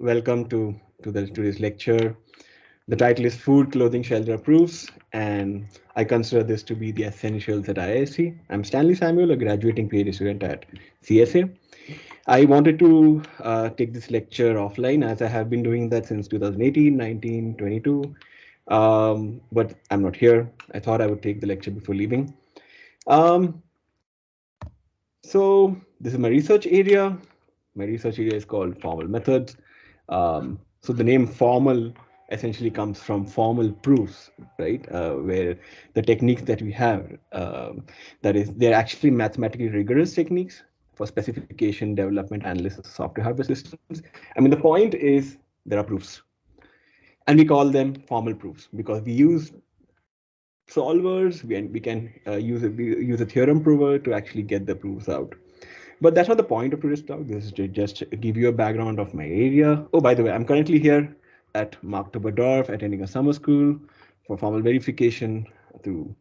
welcome to today's lecture. The title is Food, Clothing, Shelter Proofs, and I consider this to be the essentials at IISc. I'm Stanley Samuel, a graduating PhD student at CSA. I wanted to take this lecture offline as I have been doing that since 2018, 19, 22, but I'm not here. I thought I would take the lecture before leaving. So this is my research area. My research area is called formal methods. So the name formal essentially comes from formal proofs, right? Where the techniques that we have, that is, they're actually mathematically rigorous techniques for specification, development, analysis of software hardware systems. I mean, the point is there are proofs, and we call them formal proofs because we use solvers. We can use a theorem prover to actually get the proofs out. But that's not the point of today's talk. This is to just give you a background of my area. Oh, by the way, I'm currently here at Marktoberdorf attending a summer school for formal verification through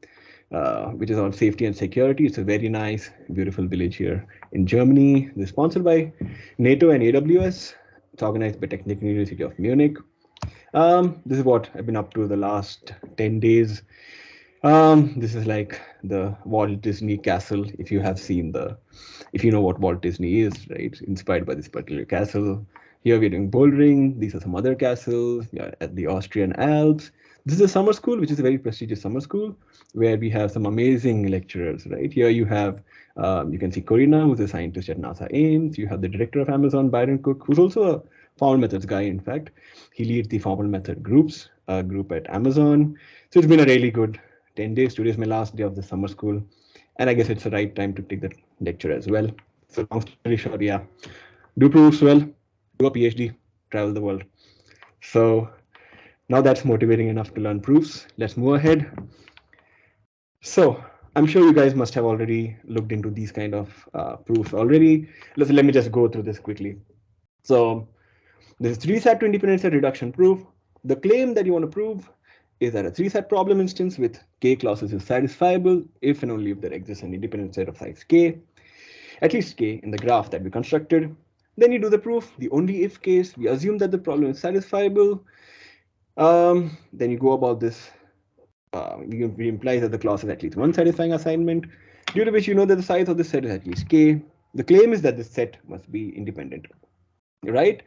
which is on safety and security. It's a very nice, beautiful village here in Germany. It's sponsored by NATO and AWS. It's organized by Technical University of Munich. This is what I've been up to the last 10 days. This is like the Walt Disney castle. If you know what Walt Disney is, right? Inspired by this particular castle. Here we're doing bouldering. These are some other castles. We are at the Austrian Alps. This is a summer school, which is a very prestigious summer school, where we have some amazing lecturers, right? Here you have, you can see Corina, who's a scientist at NASA Ames. You have the director of Amazon, Byron Cook, who's also a formal methods guy, in fact. He leads the formal method group at Amazon. So it's been a really good 10 days. Today is my last day of the summer school. And I guess it's the right time to take that lecture as well. So long story short, yeah, do proofs well, do a PhD, travel the world. So now that's motivating enough to learn proofs. Let's move ahead. So I'm sure you guys must have already looked into these kind of proofs already. Let me just go through this quickly. So this is three-set to independent set reduction proof. The claim that you want to prove is that a three-set problem instance with k clauses is satisfiable if and only if there exists an independent set of size k, at least k in the graph that we constructed. Then you do the proof, the only if case, we assume that the problem is satisfiable. Then you go about this, we imply that the clause has at least one satisfying assignment, due to which you know that the size of the set is at least k. The claim is that the set must be independent, right?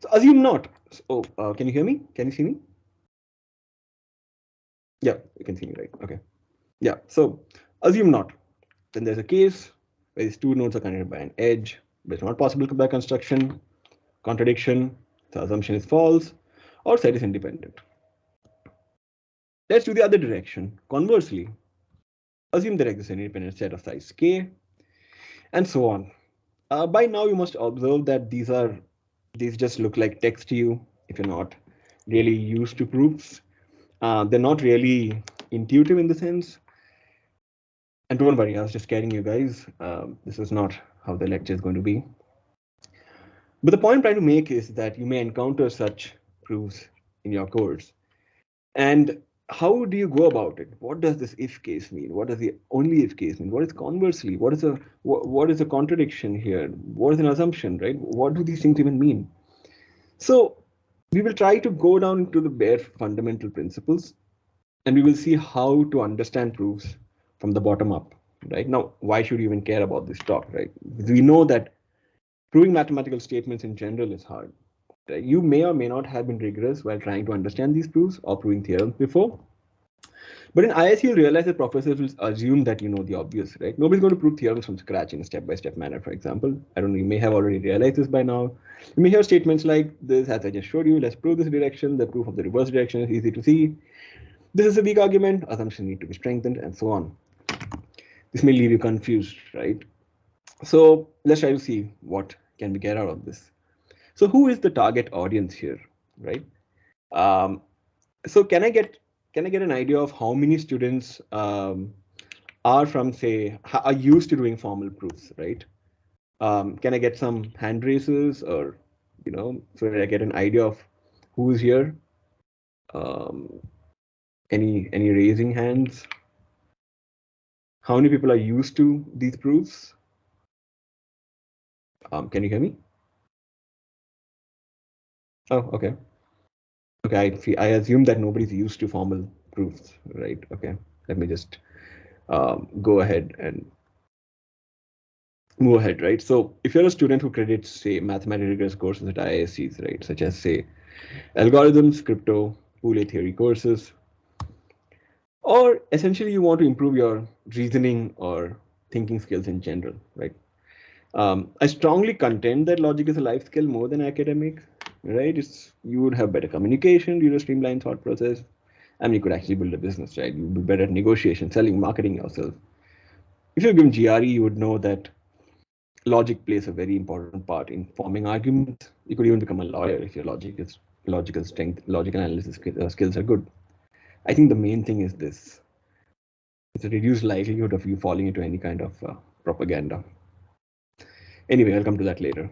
So assume not. Oh, can you hear me? Can you see me? Yeah, you can see me, right? Okay. Yeah, so assume not. Then there's a case where these two nodes are connected by an edge, but it's not possible by construction, contradiction, the assumption is false, or set is independent. Let's do the other direction. Conversely, assume there exists an independent set of size k, and so on. By now, you must observe that these just look like text to you if you're not really used to proofs. They're not really intuitive in the sense. And don't worry, I was just scaring you guys. This is not how the lecture is going to be. But the point I'm trying to make is that you may encounter such proofs in your course. And how do you go about it? What does this if case mean? What does the only if case mean? What is conversely? What is a contradiction here? What is an assumption, right? What do these things even mean? So we will try to go down into the bare fundamental principles, and we will see how to understand proofs from the bottom up, right? Now, why should you even care about this talk, right? Because we know that proving mathematical statements in general is hard. Right? You may or may not have been rigorous while trying to understand these proofs or proving theorems before. But in IISc, you'll realize that professors will assume that you know the obvious, right? Nobody's going to prove theorems from scratch in a step-by-step manner, for example. I don't know, you may have already realized this by now. You may hear statements like this, as I just showed you, let's prove this direction. The proof of the reverse direction is easy to see. This is a weak argument, assumptions need to be strengthened, and so on. This may leave you confused, right? So let's try to see what can we get out of this. So who is the target audience here, right? So can I get an idea of how many students are from, say, are used to doing formal proofs, right? Can I get some hand raises, or so that I get an idea of who's here? Any raising hands? How many people are used to these proofs? Can you hear me? Oh, okay. Okay, I assume that nobody's used to formal proofs, right? Okay, let me just go ahead and move ahead, right? So if you're a student who credits, say, mathematical rigorous courses at IIScs, right, such as, say, algorithms, crypto, Boole theory courses, or essentially you want to improve your reasoning or thinking skills in general, right? I strongly contend that logic is a life skill more than academic, right? You would have better communication, you would streamline thought process. I mean, you could actually build a business, right? You'd be better at negotiation, selling, marketing yourself. If you're given GRE, you would know that logic plays a very important part in forming arguments. You could even become a lawyer if your logical strength, logical analysis skills are good. I think the main thing is this: it's a reduced likelihood of you falling into any kind of propaganda. Anyway, I'll come to that later.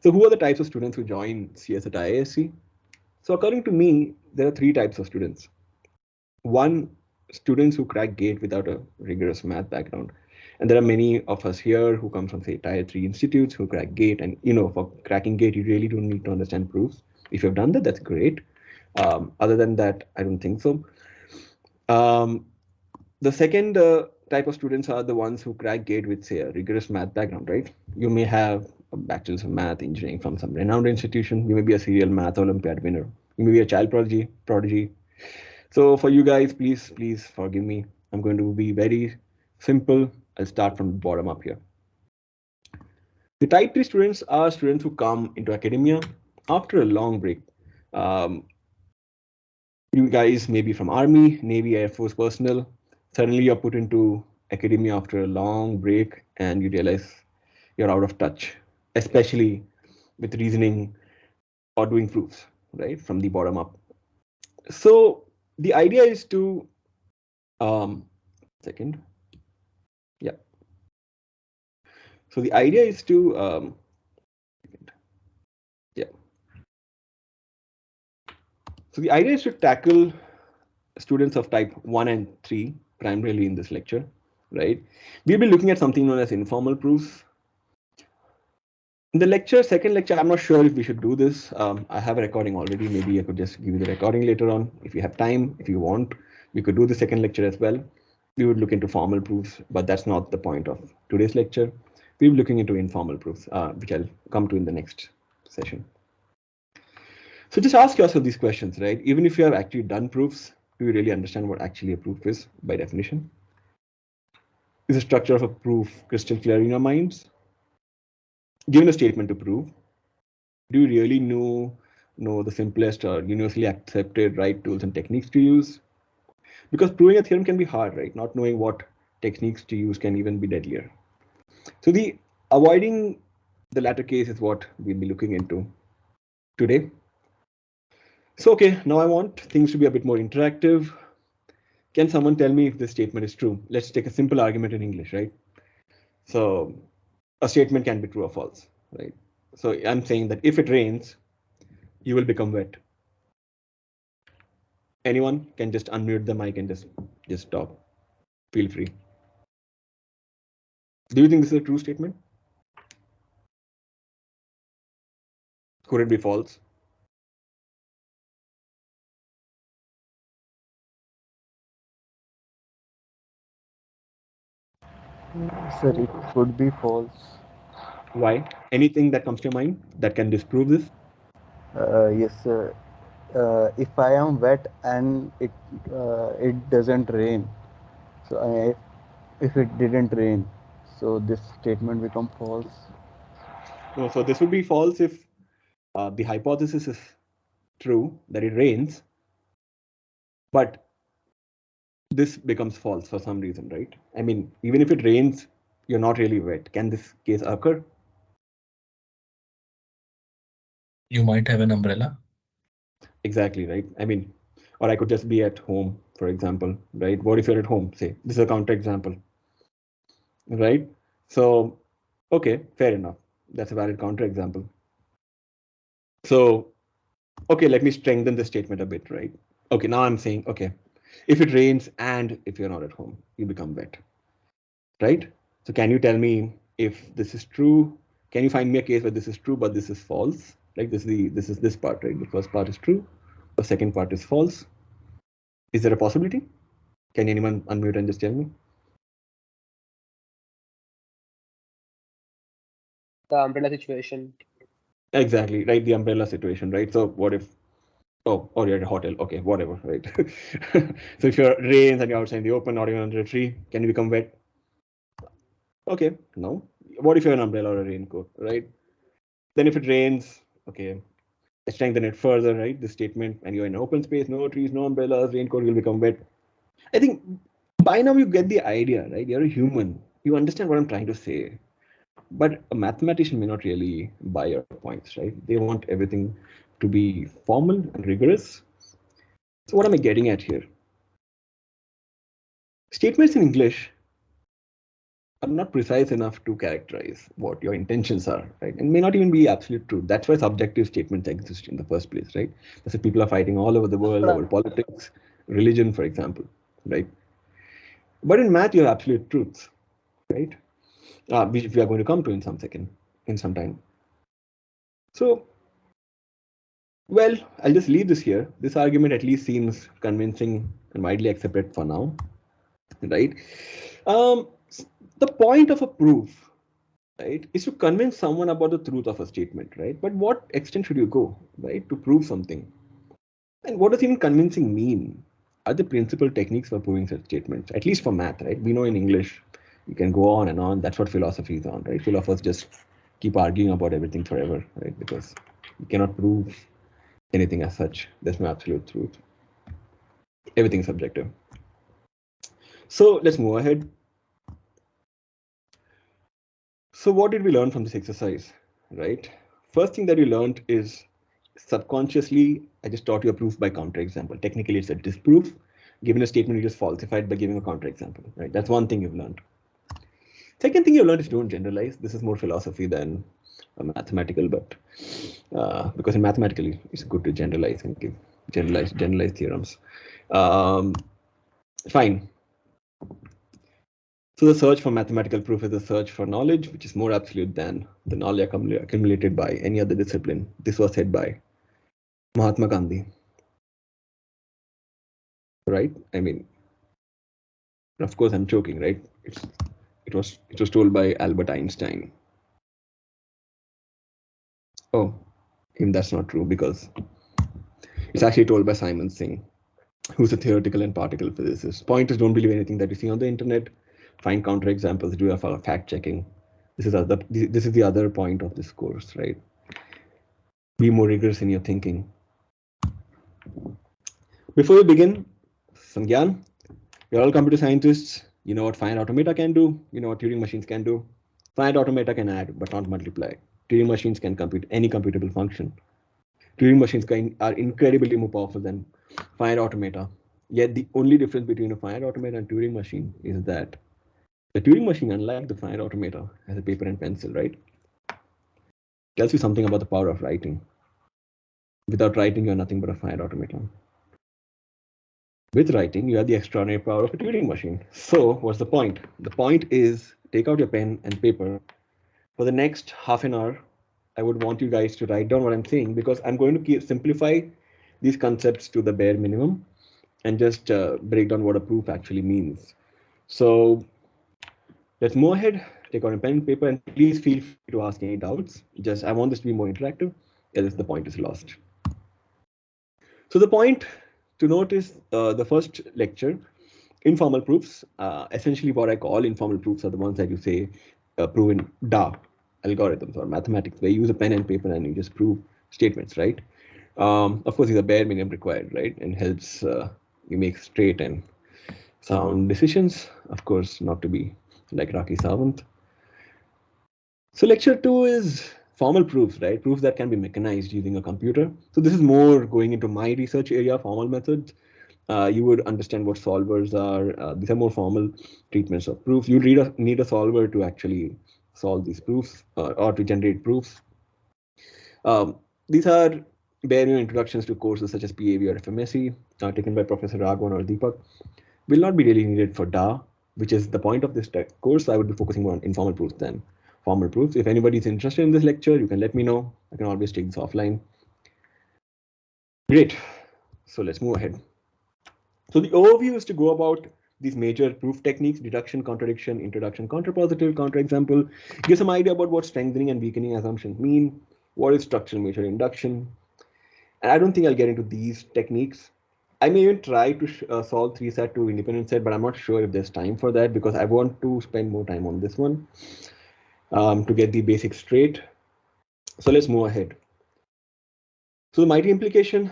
So, who are the types of students who join CS at IISc? So, according to me, there are three types of students. One, students who crack GATE without a rigorous math background. And there are many of us here who come from, say, tier 3 institutes who crack GATE. And, for cracking GATE, you really don't need to understand proofs. If you've done that, that's great. Other than that, I don't think so. The second type of students are the ones who crack GATE with, say, a rigorous math background, right? You may have a bachelor's of math engineering from some renowned institution. You may be a serial math Olympiad winner. You may be a child prodigy. So for you guys, please forgive me. I'm going to be very simple. I'll start from the bottom up here. The type 3 students are students who come into academia after a long break. Um, you guys may be from Army, Navy, Air Force personnel. Suddenly you're put into academia after a long break and you realize you're out of touch, especially with reasoning or doing proofs, right? From the bottom up. So the idea is to, second, yeah. So the idea is to, yeah. So the idea is to tackle students of type 1 and 3 primarily in this lecture, right? We'll be looking at something known as informal proofs. In the second lecture, I'm not sure if we should do this. I have a recording already. Maybe I could just give you the recording later on. If you have time, if you want, we could do the second lecture as well. We would look into formal proofs, but that's not the point of today's lecture. We'll be looking into informal proofs, which I'll come to in the next session. So just ask yourself these questions, right? Even if you have actually done proofs, do you really understand what actually a proof is by definition? Is the structure of a proof crystal clear in your minds? Given a statement to prove, do you really know the simplest or universally accepted right tools and techniques to use? Because proving a theorem can be hard, right? Not knowing what techniques to use can even be deadlier. So the avoiding the latter case is what we'll be looking into today. So okay, now I want things to be a bit more interactive. Can someone tell me if this statement is true? Let's take a simple argument in English, right? So a statement can be true or false, right? So I'm saying that if it rains, you will become wet. Anyone can just unmute the mic and just talk. Feel free. Do you think this is a true statement? Could it be false? Sir, it could be false. Why? Anything that comes to your mind that can disprove this? Yes, sir. If I am wet and it doesn't rain, so if it didn't rain, so this statement become false. No, so this would be false if the hypothesis is true that it rains, but this becomes false for some reason, right? I mean, even if it rains, you're not really wet. Can this case occur? You might have an umbrella. Exactly, right? I mean, or I could just be at home, for example, right? What if you're at home? Say, this is a counter example, right? So, okay, fair enough. That's a valid counter example. So, okay, let me strengthen the statement a bit, right? Okay, now I'm saying, okay, if it rains and if you're not at home, you become wet, right? So, can you tell me if this is true? Can you find me a case where this is true, but this is false? right? This is this part, right? The first part is true, the second part is false. Is there a possibility? Can anyone unmute and just tell me? The umbrella situation. Exactly, right? The umbrella situation, right? So what if, oh, or you're at a hotel, okay, whatever, right? So if you're rains and you're outside in the open, not even under a tree, can you become wet? Okay, no. What if you're an umbrella or a raincoat, right? Then if it rains, okay, let's strengthen it further, right? This statement, and you're in open space, no trees, no umbrellas, raincoat will become wet. I think by now you get the idea, right? You're a human. You understand what I'm trying to say. But a mathematician may not really buy your points, right? They want everything to be formal and rigorous. So what am I getting at here? Statements in English are not precise enough to characterize what your intentions are, right? And may not even be absolute truth. That's why subjective statements exist in the first place, right? That's why people are fighting all over the world over politics, religion, for example, right? But in math, you have absolute truths, right? Which we are going to come to in some time. So, well, I'll just leave this here. This argument at least seems convincing and widely accepted for now, right? Um, the point of a proof, right, is to convince someone about the truth of a statement, right? But what extent should you go, right, to prove something? And what does even convincing mean? Are the principal techniques for proving such statements? At least for math, right? We know in English, you can go on and on. That's what philosophy is on, right? Philosophers just keep arguing about everything forever, right? Because you cannot prove anything as such. There's no absolute truth. Everything's subjective. So let's move ahead. So what did we learn from this exercise, right? First thing that we learned is subconsciously, I just taught you a proof by counterexample. Technically, it's a disproof. Given a statement, you just falsified by giving a counterexample, right? That's one thing you've learned. Second thing you learned is don't generalize. This is more philosophy than mathematical, but because in mathematically, it's good to generalize and give generalized theorems. Fine. So the search for mathematical proof is a search for knowledge, which is more absolute than the knowledge accumulated by any other discipline. This was said by Mahatma Gandhi, right? I mean, of course, I'm joking, right? It was told by Albert Einstein. Oh, that's not true because it's actually told by Simon Singh, who's a theoretical and particle physicist. Point is, don't believe anything that you see on the internet. Find counterexamples. Do a fact checking. This is the other point of this course, right? Be more rigorous in your thinking. Before we begin, some gyan. You're all computer scientists. You know what finite automata can do. You know what Turing machines can do. Finite automata can add but not multiply. Turing machines can compute any computable function. Turing machines are incredibly more powerful than finite automata. Yet the only difference between a finite automata and Turing machine is that the Turing machine, unlike the finite automata, has a paper and pencil, right? Tells you something about the power of writing. Without writing, you're nothing but a finite automaton. With writing, you have the extraordinary power of a Turing machine. So, what's the point? The point is take out your pen and paper. For the next half an hour, I would want you guys to write down what I'm saying because I'm going to simplify these concepts to the bare minimum and just break down what a proof actually means. So, let's move ahead. Take out a pen and paper and please feel free to ask any doubts. Just I want this to be more interactive, else the point is lost. So the point to note is the first lecture, informal proofs. Essentially, what I call informal proofs are the ones that you say prove in DA algorithms or mathematics, where you use a pen and paper and you just prove statements, right? Of course, these are bare minimum required, right? And helps you make straight and sound decisions. Of course, not to be like Rocky Sawant. So lecture 2 is formal proofs, right? Proofs that can be mechanized using a computer. So this is more going into my research area, formal methods. You would understand what solvers are. These are more formal treatments of proofs. You need a solver to actually solve these proofs or to generate proofs. These are bare minimum introductions to courses such as PAV or FMSE, taken by Professor Raghavan or Deepak. Will not be really needed for DA, which is the point of this course. So I would be focusing more on informal proofs then. formal proofs. If anybody's interested in this lecture, you can let me know. I can always take this offline. Great. So let's move ahead. So the overview is to go about these major proof techniques: deduction, contradiction, introduction, counterpositive, counterexample, give some idea about what strengthening and weakening assumptions mean, what is structural measure induction. And I don't think I'll get into these techniques. I may even try to solve 3 set to independent set, but I'm not sure if there's time for that because I want to spend more time on this one to get the basics straight. So let's move ahead. So the mighty implication,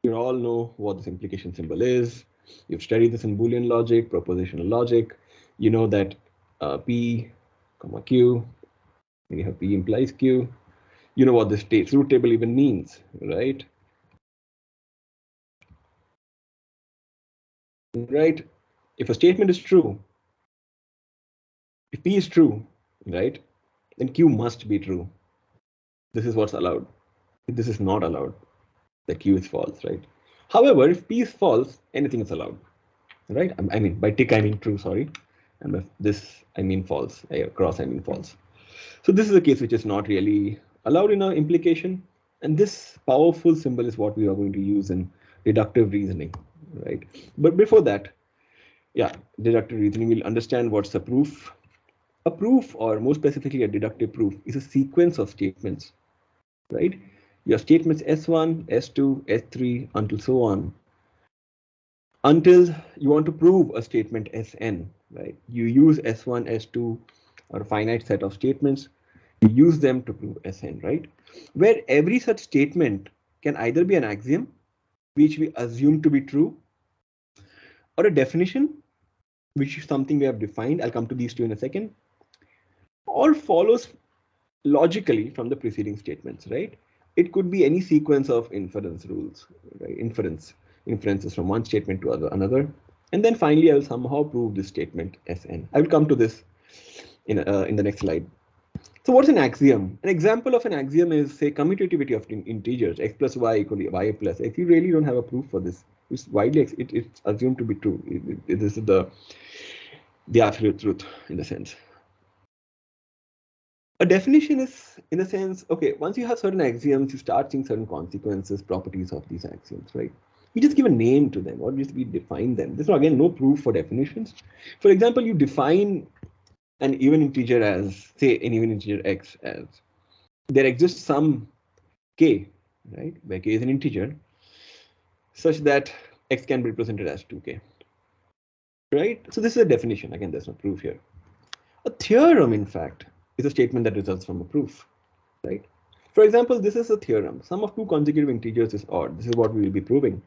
you all know what this implication symbol is. You've studied this in Boolean logic, propositional logic. You know that P, comma Q, when you have P implies Q. You know what this truth table even means, right? Right? If a statement is true, if P is true, right, then Q must be true. This is what's allowed. If this is not allowed, the Q is false, right? However, if P is false, anything is allowed, right? I mean, by tick, I mean true, sorry. And by this, I mean false. Cross, I mean false. So this is a case which is not really allowed in our implication. And this powerful symbol is what we are going to use in deductive reasoning, right? But before that, yeah, deductive reasoning, we'll understand what's a proof. A proof, or more specifically a deductive proof, is a sequence of statements, right? Your statements S1, S2, S3, until so on, until you want to prove a statement Sn, right? You use S1, S2, or a finite set of statements. You use them to prove Sn, right? Where every such statement can either be an axiom, which we assume to be true, or a definition, which is something we have defined. I'll come to these two in a second, or follows logically from the preceding statements, right? It could be any sequence of inference rules, right? Inferences from one statement to another. And then finally, I will somehow prove this statement Sn. I will come to this in the next slide. So what's an axiom? An example of an axiom is, say, commutativity of integers, x plus y equal to y plus x. You really don't have a proof for this. It's widely, it's assumed to be true. This is the absolute truth in a sense. A definition is, in a sense, okay, once you have certain axioms, you start seeing certain consequences, properties of these axioms, right? You just give a name to them, or just we define them. There's again no proof for definitions. For example, you define an even integer as, say, an even integer x as there exists some k, right, where k is an integer, such that x can be represented as 2k, right? So this is a definition. Again, there's no proof here. A theorem, in fact, is a statement that results from a proof, right? For example, this is a theorem. Sum of two consecutive integers is odd. This is what we will be proving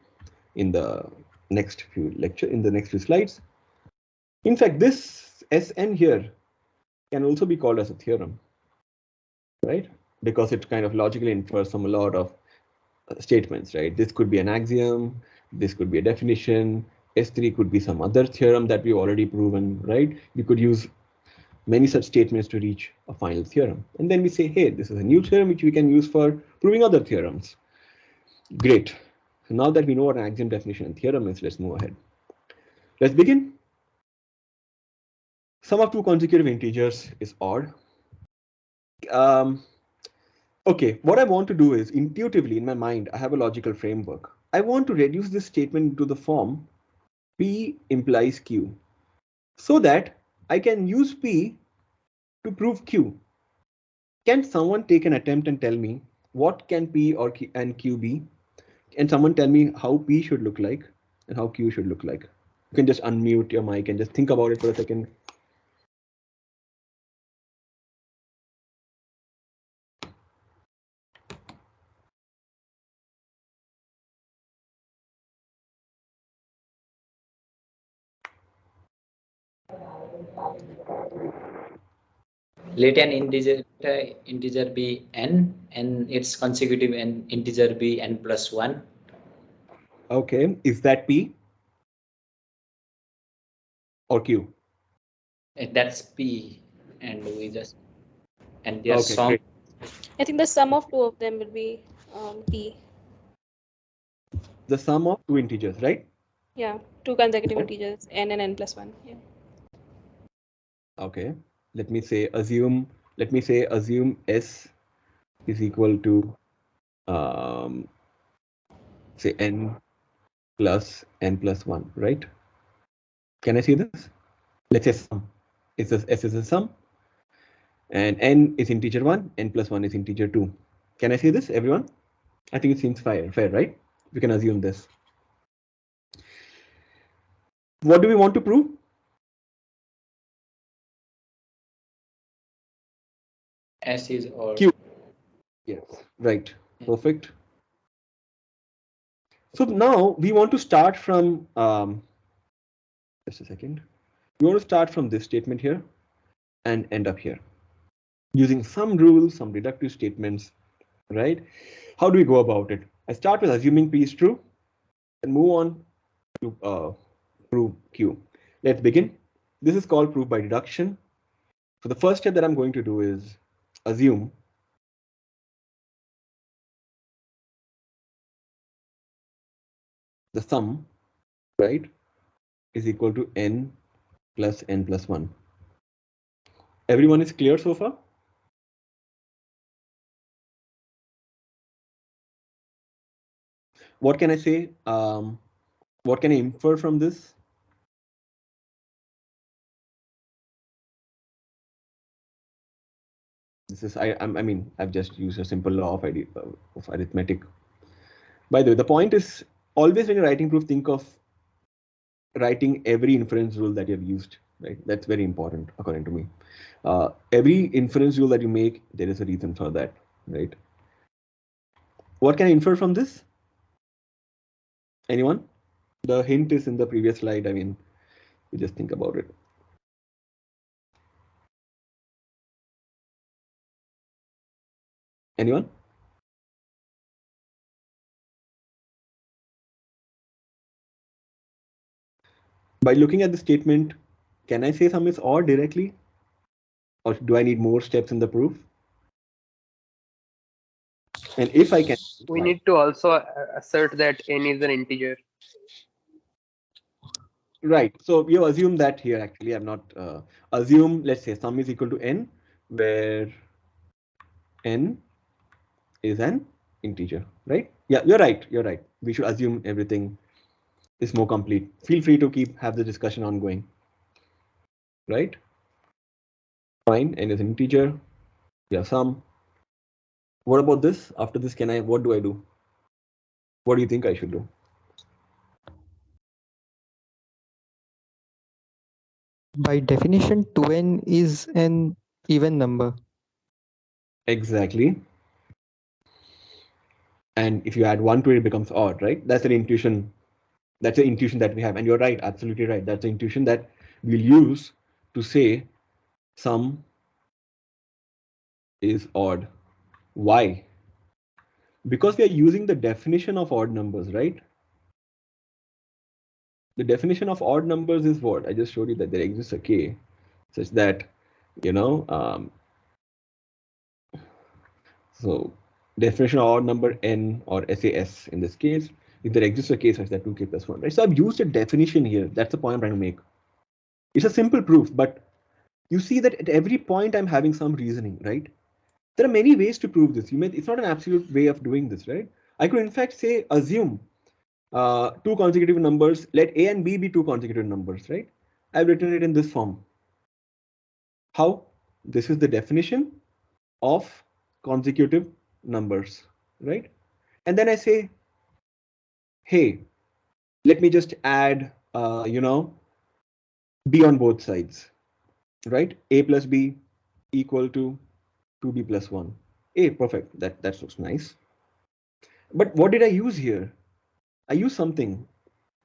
in the next few slides. In fact, this Sn here can also be called as a theorem, right? Because it kind of logically infers from a lot of statements, right? This could be an axiom, this could be a definition, S3 could be some other theorem that we've already proven, right? We could use many such statements to reach a final theorem. And then we say, hey, this is a new theorem which we can use for proving other theorems. Great. So now that we know what an axiom, definition, and theorem is, let's move ahead. Let's begin. Sum of two consecutive integers is odd. Okay, what I want to do is, intuitively in my mind, I have a logical framework. I want to reduce this statement to the form P implies Q, so that I can use P to prove Q. Can someone take an attempt and tell me what can P or Q and Q be? And someone tell me how P should look like and how Q should look like. You can just unmute your mic and just think about it for a second. Let an integer be n and its consecutive integer be n plus 1. Okay, is that P or Q? That's P, and we just their Okay, sum. great. I think the sum of two of them will be P. The sum of two integers, right? Yeah, two consecutive integers, n and n plus 1. Yeah. Okay, let me say, assume let me say assume S is equal to say n plus 1, right? Can I see this? Let's say sum. S is a sum, and n is integer 1, n plus 1 is integer 2. Can I see this, everyone? I think it seems fair, right? We can assume this. What do we want to prove? S is odd. Q. Yes, right. Perfect. So now we want to start from, just a second. We want to start from this statement here and end up here using some rules, some deductive statements, right? How do we go about it? I start with assuming P is true and move on to prove Q. Let's begin. This is called proof by deduction. So the first step that I'm going to do is assume the sum, right, is equal to n plus 1. Everyone is clear so far? What can I say? What can I infer from this? This is I mean I've just used a simple law of arithmetic. By the way, the point is always when you're writing proof, think of writing every inference rule that you've used, right? That's very important according to me. Every inference rule that you make, there is a reason for that, right? What can I infer from this? Anyone? The hint is in the previous slide. I mean, you just think about it. Anyone? By looking at the statement, can I say sum is odd directly? Or do I need more steps in the proof? And if I can, We need to also assert that n is an integer. right. So you assume that here actually. I'm not assume. Let's say sum is equal to n, where n is an integer, right? Yeah, you're right. You're right. We should assume everything is more complete. Feel free to have the discussion ongoing, right? Fine. N is an integer. Yeah, sum. What about this? After this, what do I do? What do you think I should do? By definition, 2n is an even number. Exactly. And if you add 1 to it, it becomes odd, right? That's an intuition. That's an intuition that we have. And you're right, absolutely right. That's the intuition that we'll use to say sum is odd. Why? Because we are using the definition of odd numbers, right? The definition of odd numbers is what? I just showed you that there exists a k such that, so definition of odd number n or SAS in this case, if there exists a k such that 2k plus 1, right? So I've used a definition here. That's the point I'm trying to make. It's a simple proof, but you see that at every point I'm having some reasoning, right? There are many ways to prove this. It's not an absolute way of doing this, right? I could in fact say assume two consecutive numbers, let a and b be two consecutive numbers, right? I've written it in this form. How? This is the definition of consecutive numbers, right? And then I say, hey, let me just add, b on both sides, right? A plus b equal to 2b plus 1. Perfect. That looks nice. But what did I use here? I used something.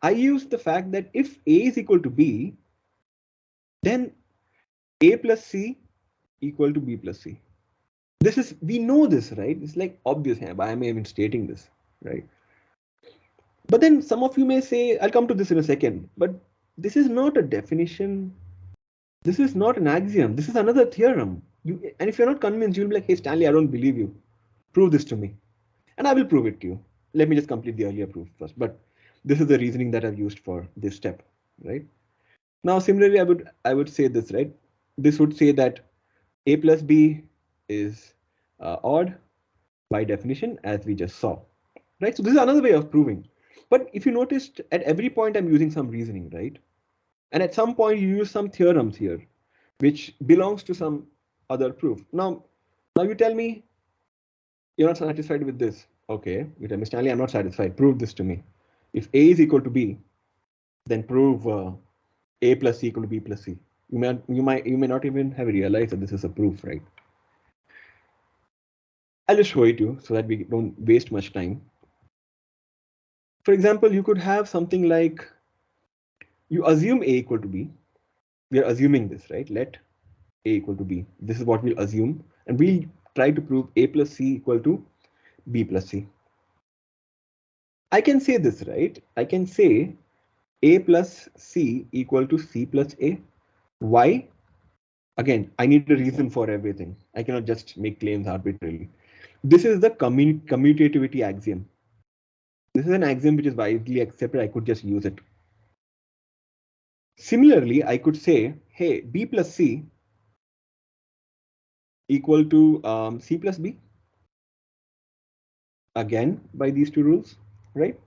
I used the fact that if a is equal to b, then a plus c equal to b plus c. We know this, right? It's like obvious. Why am I even stating this, right? But then some of you may say, I'll come to this in a second, but this is not a definition. This is not an axiom. This is another theorem. And if you're not convinced, you'll be like, hey, Stanley, I don't believe you. Prove this to me. And I will prove it to you. Let me just complete the earlier proof first. But this is the reasoning that I've used for this step, right? Now, similarly, I would say this, right? This would say that A plus B is odd by definition, as we just saw, right? So this is another way of proving. But if you noticed, at every point I'm using some reasoning, right? And at some point you use some theorems here, which belongs to some other proof. Now you tell me you're not satisfied with this. Okay, you tell me, Stanley, I'm not satisfied. Prove this to me. If A is equal to B, then prove A plus C equal to B plus C. You may not even have realized that this is a proof, right? I'll just show it to you so that we don't waste much time. For example, you could have something like, you assume A equal to B. We are assuming this, right? Let A equal to B. This is what we'll assume. And we'll try to prove A plus C equal to B plus C. I can say this, right? I can say A plus C equal to C plus A. Why? Again, I need a reason for everything. I cannot just make claims arbitrarily. This is the commutativity axiom. This is an axiom which is widely accepted. I could just use it. Similarly, I could say, hey, B plus C equal to C plus B. Again, by these two rules, right?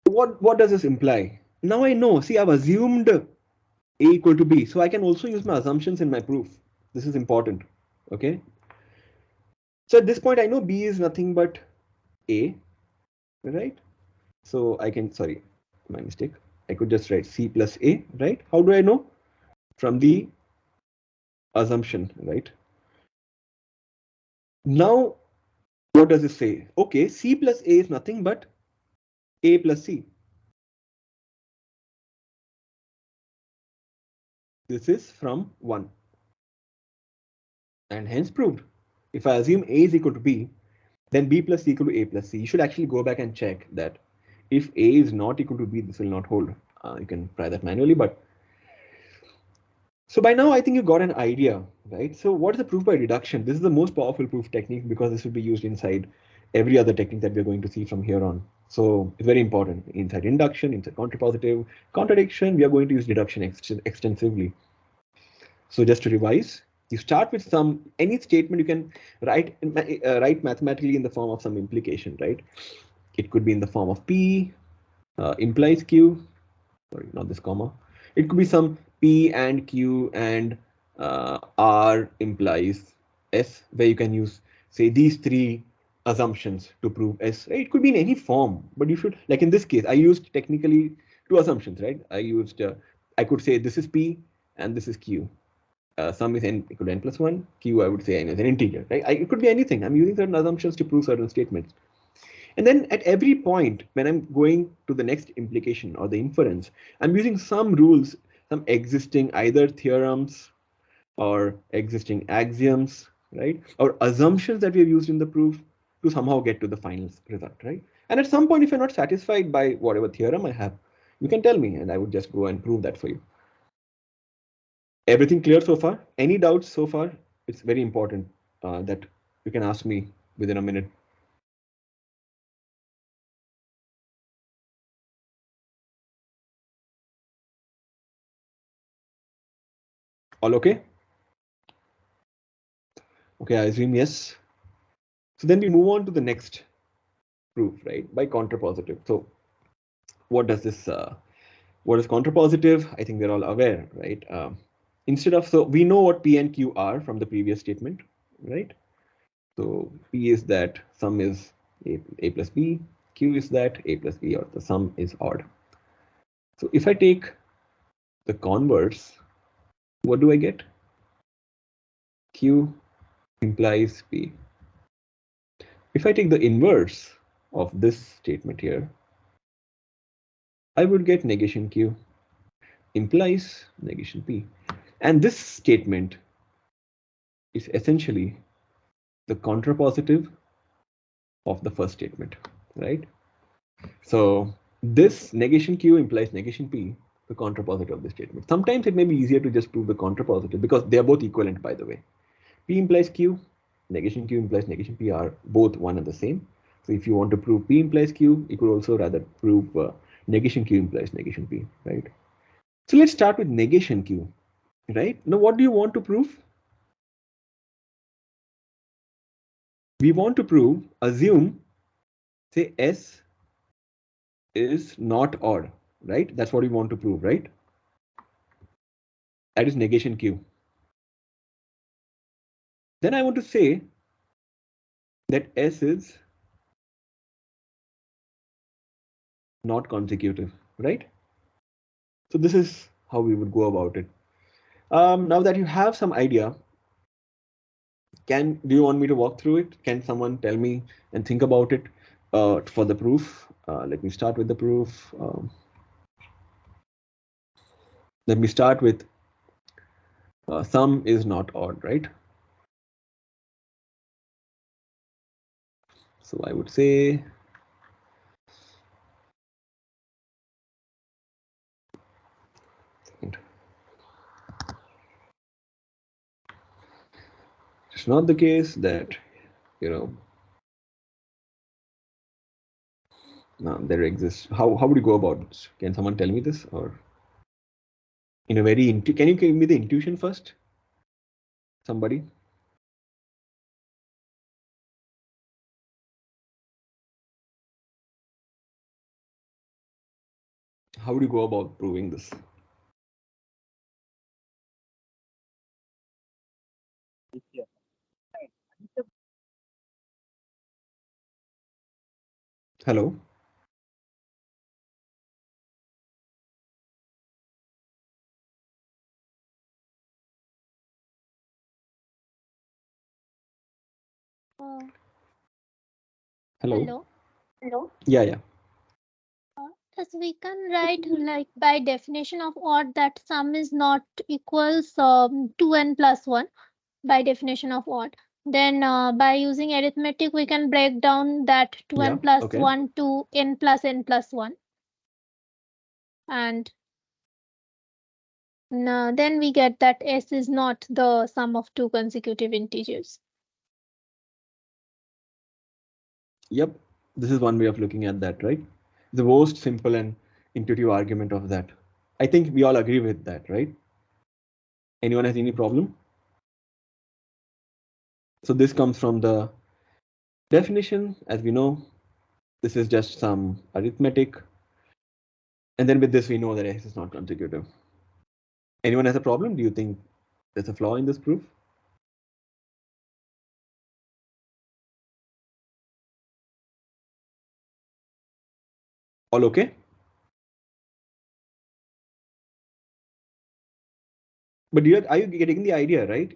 What does this imply? Now I know, see, I've assumed A equal to B. So I can also use my assumptions in my proof. This is important, okay? So at this point, I know B is nothing but A, right? So I can, sorry, my mistake. I could just write C plus A, right? How do I know? From the assumption, right? Now, what does it say? Okay, C plus A is nothing but A plus C. This is from 1. And hence proved. If I assume A is equal to B, then B plus C equal to A plus C. You should actually go back and check that if A is not equal to B, this will not hold. You can try that manually, but so by now I think you got an idea, right? So what is the proof by deduction? This is the most powerful proof technique because this will be used inside every other technique that we're going to see from here on. So it's very important. Inside induction, inside contrapositive, contradiction, we are going to use deduction extensively. So just to revise, you start with any statement you can write mathematically in the form of some implication, right? It could be in the form of P implies Q, sorry, not this comma. It could be some P and Q and R implies S, where you can use, say, these 3 assumptions to prove S. Right? It could be in any form, but you should, like in this case, I used technically 2 assumptions, right? I could say this is P and this is Q. Sum is n equal to n plus 1. Q, I would say n is an integer, right? It could be anything. I'm using certain assumptions to prove certain statements. And then at every point, when I'm going to the next implication or the inference, I'm using some rules, some existing either theorems or existing axioms, right? Or assumptions that we have used in the proof to somehow get to the final result, right? And at some point, if you're not satisfied by whatever theorem I have, you can tell me and I would just go and prove that for you. Everything clear so far? Any doubts so far? It's very important that you can ask me within a minute. All okay? Okay, I assume yes. So then we move on to the next proof, right? By contrapositive. So what does this, what is contrapositive? I think we're all aware, right? So we know what P and Q are from the previous statement, right? So P is that sum is A plus B, Q is that A plus B, or the sum is odd. So if I take the converse, what do I get? Q implies P. If I take the inverse of this statement here, I would get negation Q implies negation P. And this statement is essentially the contrapositive of the first statement, right? So this negation Q implies negation P, the contrapositive of the statement. Sometimes it may be easier to just prove the contrapositive because they are both equivalent, by the way. P implies Q, negation Q implies negation P are both one and the same. So if you want to prove P implies Q, you could also rather prove negation Q implies negation P, right? So let's start with negation Q. right? Now, what do you want to prove? We want to prove, assume, say S is not odd, right? That's what we want to prove, right? That is negation Q. Then I want to say that S is not consecutive, right? So this is how we would go about it. Now that you have some idea, do you want me to walk through it? Can someone tell me and think about it for the proof? Let me start with the proof. Let me start with sum is not odd, right? So I would say it's not the case that, you know, there exists. How would you go about this? Can someone tell me this? Or in a very can you give me the intuition first? Somebody? How would you go about proving this? Hello? Hello? Hello. Hello? Yeah. Yes, we can write like by definition of odd that sum is not equals 2n plus 1 by definition of odd. Then by using arithmetic, we can break down that 2n plus okay. 1 to n plus 1. And then we get that s is not the sum of two consecutive integers. Yep. This is one way of looking at that, right? The most simple and intuitive argument of that. I think we all agree with that, right? Anyone has any problem? So this comes from the definition, as we know. This is just some arithmetic. And then with this, we know that S is not consecutive. Anyone has a problem? Do you think there's a flaw in this proof? All okay? But are you getting the idea, right?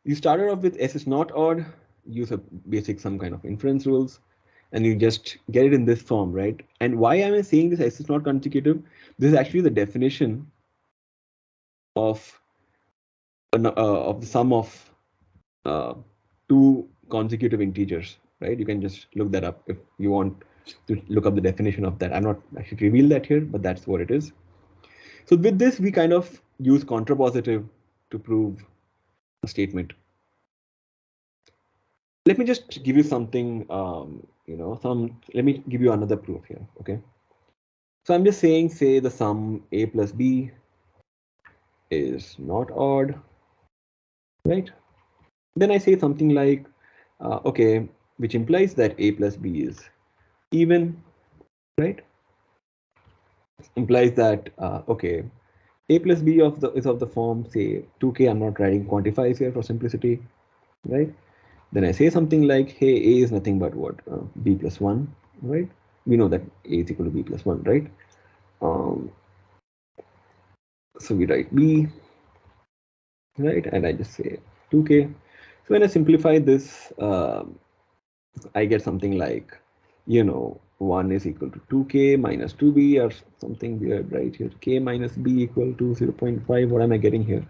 You started off with S is not odd, use a basic some kind of inference rules, and you just get it in this form, right? And why am I saying this S is not consecutive? This is actually the definition of the sum of two consecutive integers, right? You can just look that up if you want to look up the definition of that. I'm not actually reveal that here, but that's what it is. So with this, we kind of use contrapositive to prove a statement. Let me just give you something, let me give you another proof here, okay? So I'm just saying, say the sum a plus b is not odd, right? Then I say something like, okay, which implies that a plus b is even, right? Implies that, okay, a plus b is of the form, say 2k, I'm not writing quantifiers here for simplicity, right? Then I say something like, hey, a is nothing but what? B plus 1, right? We know that a is equal to b plus 1, right? So we write b, right? And I just say 2k. So when I simplify this, I get something like, 1 is equal to 2k minus 2b or something weird right here. K minus b equal to 0.5. What am I getting here?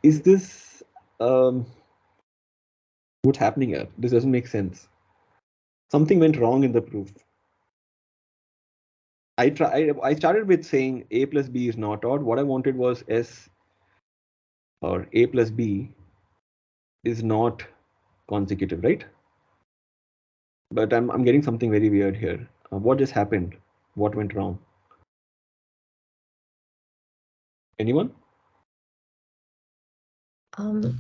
Is this what's happening here? This doesn't make sense. Something went wrong in the proof. I started with saying a plus b is not odd. What I wanted was s or a plus b is not consecutive, right? But I'm getting something very weird here. What just happened? What went wrong? Anyone?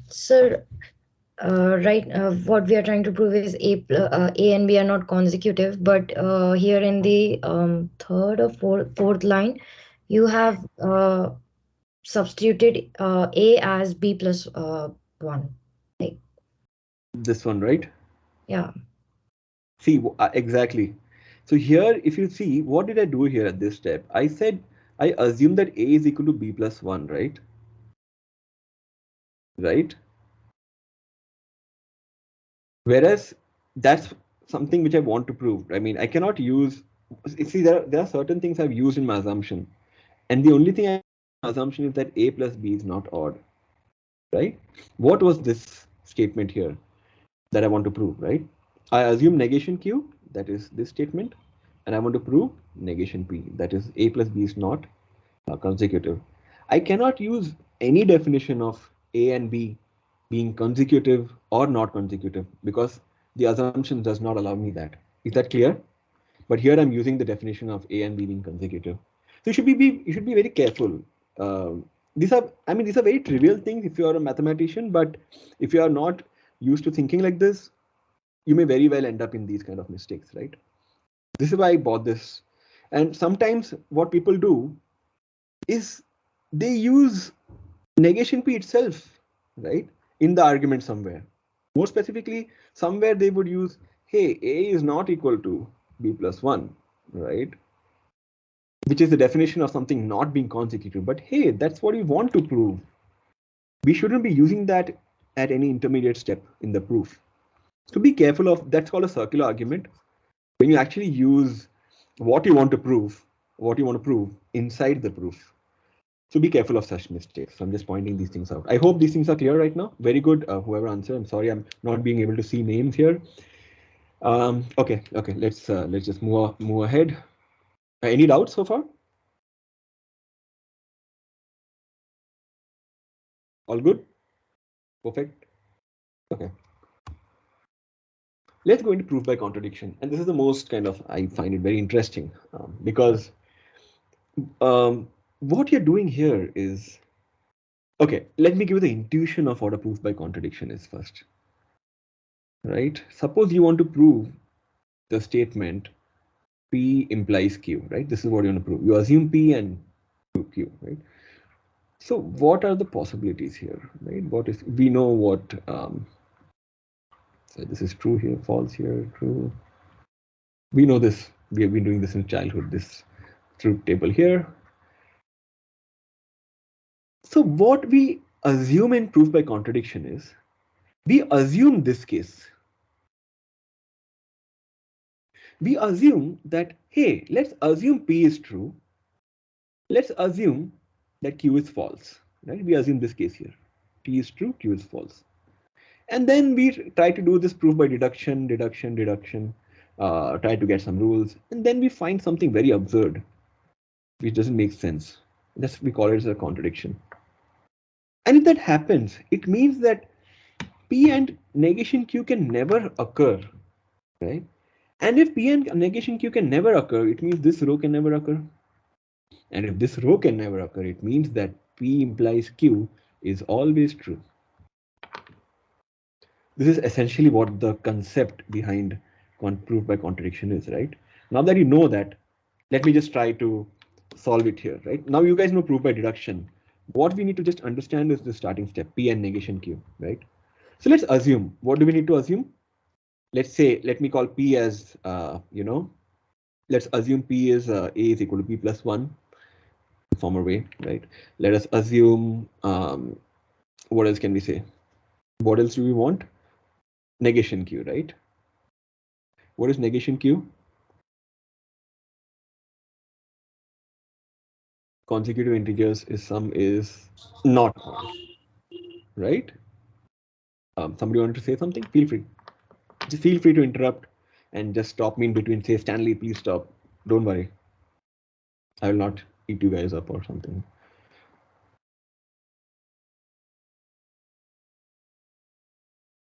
Sir, right, what we are trying to prove is A and B are not consecutive, but here in the third or fourth line, you have substituted A as B plus 1. Like, This one, right? yeah. See, exactly. So here, if you see, what did I do here at this step? I said, I assume that A is equal to B plus 1, right? Right? Whereas that's something which I want to prove. I mean, I cannot use, see, there are certain things I've used in my assumption. And the only thing I assumption is that A plus B is not odd, right? What was this statement here that I want to prove, right? I assume negation Q, that is this statement, and I want to prove negation P, that is A plus B is not consecutive. I cannot use any definition of A and B being consecutive or not consecutive because the assumption does not allow me that. Is that clear? But here I'm using the definition of A and B being consecutive. So you should be very careful. These are, I mean, these are very trivial things if you are a mathematician, but if you are not used to thinking like this, you may very well end up in these kind of mistakes, right? This is why I bought this. And sometimes what people do is they use negation P itself, right, in the argument somewhere. More specifically, somewhere they would use, hey, A is not equal to B plus 1, right? Which is the definition of something not being consecutive. But hey, that's what we want to prove. We shouldn't be using that at any intermediate step in the proof. So be careful of, that's called a circular argument. When you actually use what you want to prove inside the proof. So be careful of such mistakes. So I'm just pointing these things out. I hope these things are clear right now. Very good. Whoever answered, I'm sorry I'm not being able to see names here. Okay. Let's just move ahead. Any doubts so far? All good? Perfect. Okay. Let's go into proof by contradiction. And this is the most kind of, I find it very interesting because what you're doing here is, okay, let me give you the intuition of what a proof by contradiction is first. Right? Suppose you want to prove the statement P implies Q, right? This is what you want to prove. You assume P and Q, right? So what are the possibilities here, right? What is, we know what, so this is true here, false here, true. We know this, we have been doing this in childhood, this truth table here. So what we assume in proof by contradiction is, we assume this case. We assume that, hey, let's assume P is true. Let's assume that Q is false, right? We assume this case here. P is true, Q is false. And then we try to do this proof by deduction, try to get some rules. And then we find something very absurd, which doesn't make sense. That's, we call it as a contradiction. And if that happens, it means that P and negation Q can never occur, right? And if P and negation Q can never occur, it means this row can never occur. And if this row can never occur, it means that P implies Q is always true. This is essentially what the concept behind proof by contradiction is, right? Now that you know that, let me just try to solve it here, right? Now you guys know proof by deduction. What we need to just understand is the starting step, P and negation Q, right? So let's assume, what do we need to assume? Let's say, let me call P as, let's assume P is A is equal to P plus 1, former way, right? Let us assume, what else can we say? What else do we want? Negation Q, right? What is negation Q? Consecutive integers is sum is not odd, right? Somebody wanted to say something? Feel free. Just feel free to interrupt and just stop me in between. Say, Stanley, please stop. Don't worry. I will not eat you guys up or something.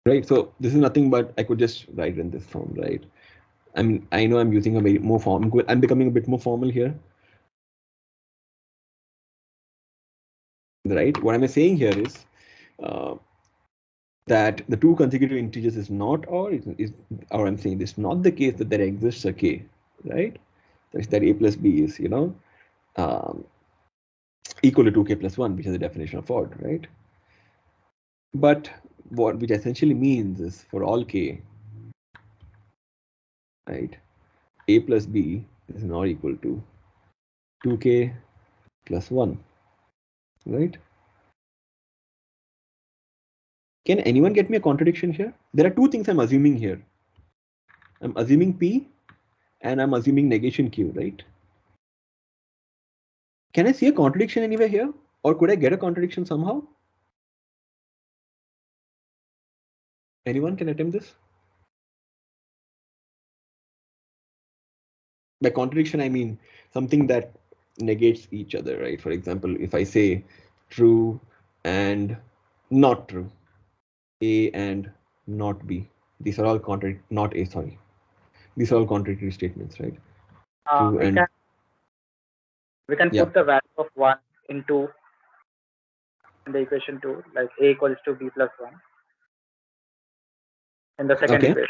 Right. So this is nothing but I could just write in this form, right? I mean, I know I'm using a very more form. I'm becoming a bit more formal here. Right. What am I saying here is, that the two consecutive integers is not, or I'm saying this not the case that there exists a k, right? Such that a plus b is, equal to 2k plus 1, which is the definition of odd, right? But which essentially means is for all k, right, a plus b is not equal to 2k plus 1, right? Can anyone get me a contradiction here? There are two things I'm assuming here. I'm assuming p and I'm assuming negation q, right? Can I see a contradiction anywhere here? Or could I get a contradiction somehow? Anyone can attempt this? By contradiction, I mean something that negates each other, right? For example, if I say true and not true, A and not B, these are all not A, sorry. These are all contradictory statements, right? True and we can yeah. put the value of 1 into the equation 2, like A equals to B plus 1 in the second Okay. equation.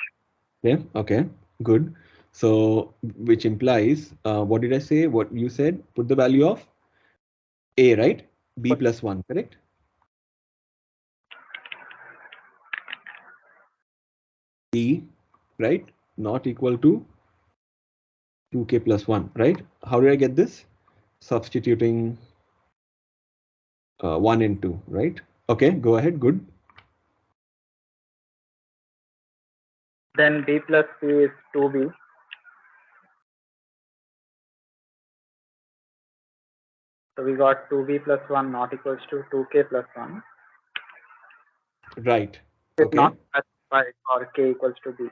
Yeah, okay, good. So, which implies, what did I say? What you said? Put the value of A, right? B plus 1, correct? B, right? Not equal to 2k plus 1, right? How did I get this? Substituting 1 and 2, right? Okay, go ahead, good. Then B plus C is 2B. So we got 2B plus 1 not equals to 2k plus 1. Right. It's okay. not specified for k equals to B.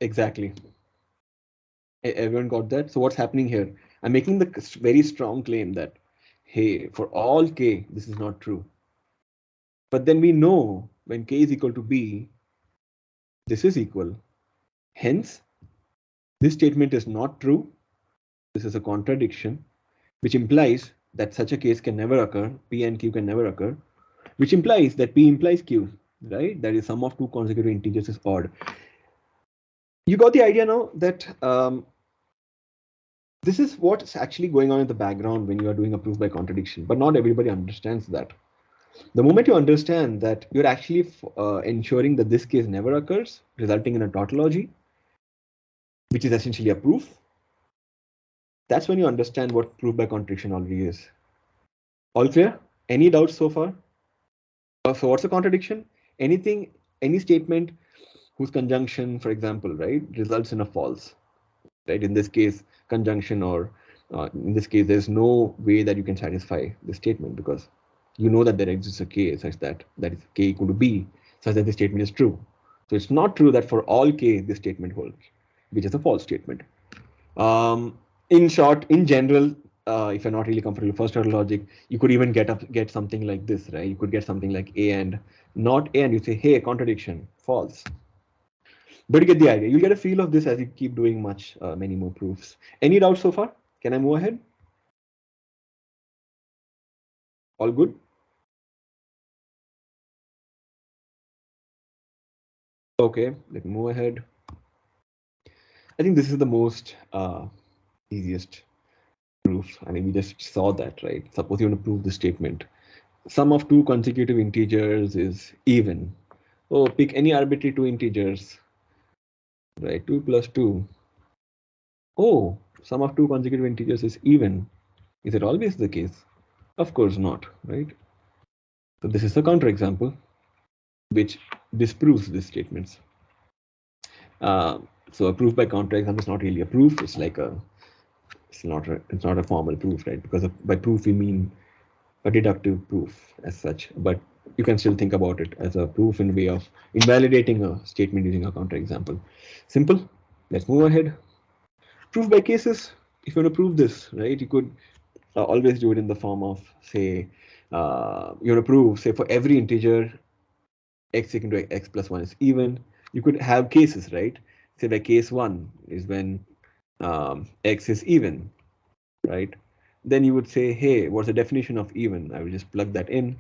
Exactly. Everyone got that? So what's happening here? I'm making the very strong claim that, hey, for all k, this is not true. But then we know when k is equal to b, this is equal. Hence, this statement is not true. This is a contradiction, which implies that such a case can never occur. P and q can never occur, which implies that p implies q, right? That is sum of two consecutive integers is odd. You got the idea now that this is what's actually going on in the background when you are doing a proof by contradiction, but not everybody understands that. The moment you understand that you're actually ensuring that this case never occurs, resulting in a tautology, which is essentially a proof, that's when you understand what proof by contradiction already is. All clear? Any doubts so far? So what's a contradiction? Any statement whose conjunction, for example, right, results in a false, right? In this case, conjunction, or in this case, there's no way that you can satisfy the statement because you know that there exists a k such that is k equal to b, such that the statement is true. So it's not true that for all k this statement holds, which is a false statement. In short, in general, if you're not really comfortable with first order logic, you could even get something like this, right? You could get something like a and not a, and you say, hey, contradiction, false. But you get the idea. You'll get a feel of this as you keep doing many more proofs. Any doubts so far? Can I move ahead? All good? Okay, let me move ahead. I think this is the most easiest proof. I mean, we just saw that, right? Suppose you want to prove the statement. Sum of two consecutive integers is even. Oh, pick any arbitrary two integers, right? 2 plus 2. Oh, sum of two consecutive integers is even. Is it always the case? Of course not, right? So this is a counterexample which disproves these statements. So a proof by counterexample is not really a proof. It's like it's not a formal proof, right? Because by proof we mean a deductive proof as such, but you can still think about it as a proof in way of invalidating a statement using a counterexample. Simple. Let's move ahead. Proof by cases. If you want to prove this, right, you could always do it in the form of, say, you want to prove, say, for every integer x equal to x plus 1 is even. You could have cases, right? Say like case 1 is when x is even, right? Then you would say, hey, what's the definition of even? I will just plug that in.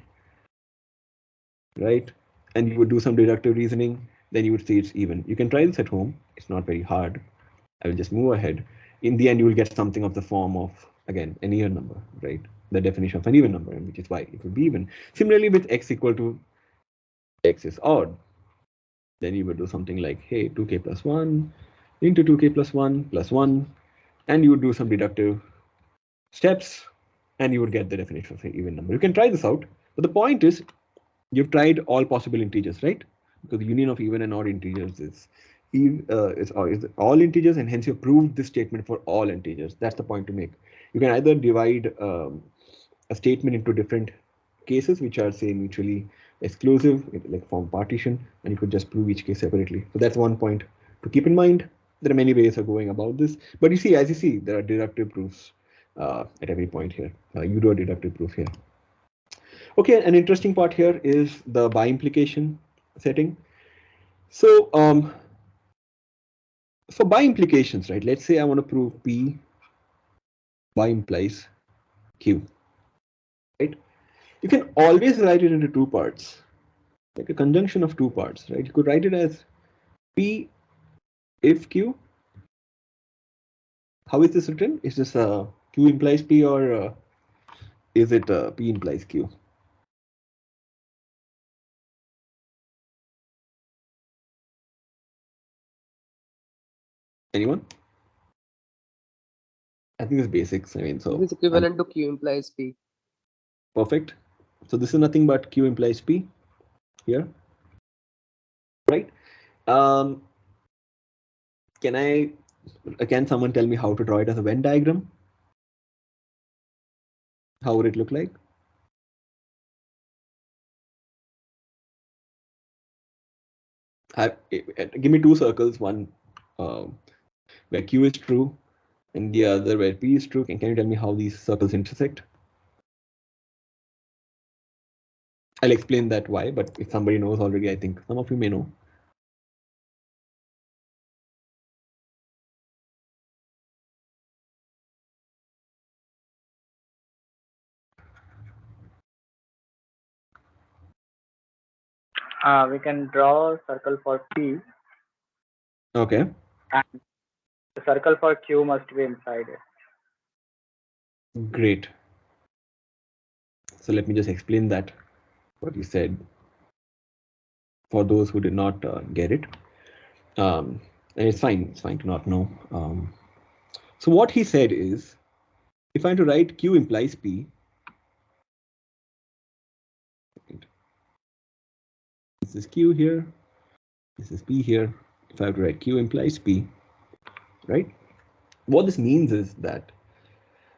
right? And you would do some deductive reasoning, then you would say it's even. You can try this at home. It's not very hard. I will just move ahead. In the end, you will get something of the form of, again, an even number, right? The definition of an even number, and which is why it will be even. Similarly, with x equal to x is odd, then you would do something like, hey, 2k plus 1 into 2k plus 1 plus 1, and you would do some deductive steps, and you would get the definition of an even number. You can try this out, but the point is, you've tried all possible integers, right? Because the union of even and odd integers is all integers, and hence you've proved this statement for all integers. That's the point to make. You can either divide a statement into different cases, which are, say, mutually exclusive, like form partition, and you could just prove each case separately. So that's one point to keep in mind. There are many ways of going about this, but you see, as you see, there are deductive proofs at every point here. You do a deductive proof here. Okay, an interesting part here is the by implication setting. So for by implications, right? Let's say I want to prove P by implies Q, right? You can always write it into two parts, like a conjunction of two parts, right? You could write it as P if Q. How is this written? Is this Q implies P, or is it P implies Q? Anyone? I think it's basics. I mean, so This is equivalent to Q implies P. perfect. So this is nothing but Q implies P here, right? Can someone tell me how to draw it as a Venn diagram? How would it look like? Give me two circles, one where Q is true and the other where P is true. Can you tell me how these circles intersect? I'll explain that why, but if somebody knows already, I think some of you may know. We can draw a circle for P. Okay. And the circle for Q must be inside it. Great. So let me just explain that, what you said, for those who did not get it. And it's fine to not know. So what he said is, if I'm to write Q implies P, this is Q here, this is P here. If I have to write Q implies P, right? What this means is that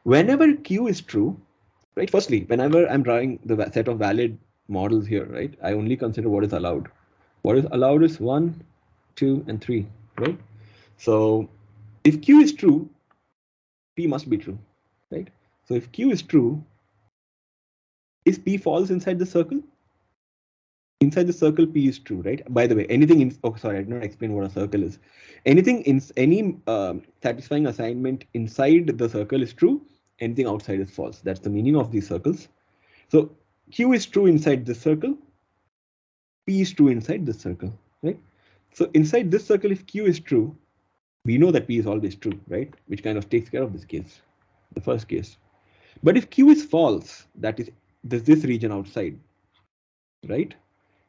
whenever Q is true, right? Firstly, whenever I'm drawing the set of valid models here, right? I only consider what is allowed. What is allowed is 1, 2, and 3, right? So if Q is true, P must be true, right? So if Q is true, is P false inside the circle? Inside the circle, P is true, right? By the way, anything in, oh, sorry, I did not explain what a circle is. Anything in any satisfying assignment inside the circle is true. Anything outside is false. That's the meaning of these circles. So Q is true inside this circle. P is true inside this circle, right? So inside this circle, if Q is true, we know that P is always true, right? Which kind of takes care of this case, the first case. But if Q is false, that is this region outside, right?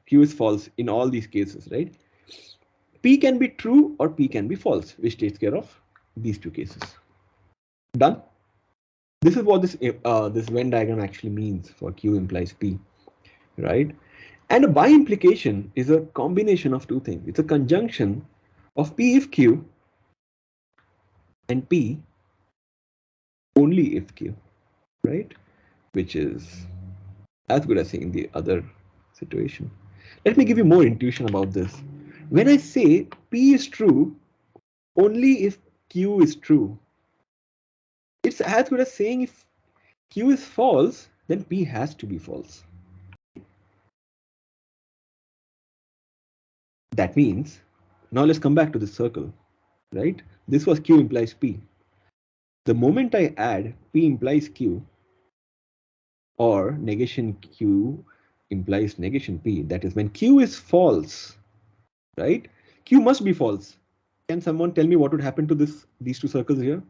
Q is false in all these cases, right? P can be true or P can be false, which takes care of these two cases. Done? This is what this Venn diagram actually means for Q implies P, right? And a by implication is a combination of two things. It's a conjunction of P if Q and P only if Q, right? Which is as good as saying the other situation. Let me give you more intuition about this. When I say P is true only if Q is true, it's as good as saying if Q is false, then P has to be false. That means, now let's come back to the circle, right? This was Q implies P. The moment I add P implies Q or negation Q implies negation P, that is when Q is false, right? Q must be false. Can someone tell me what would happen to these two circles here?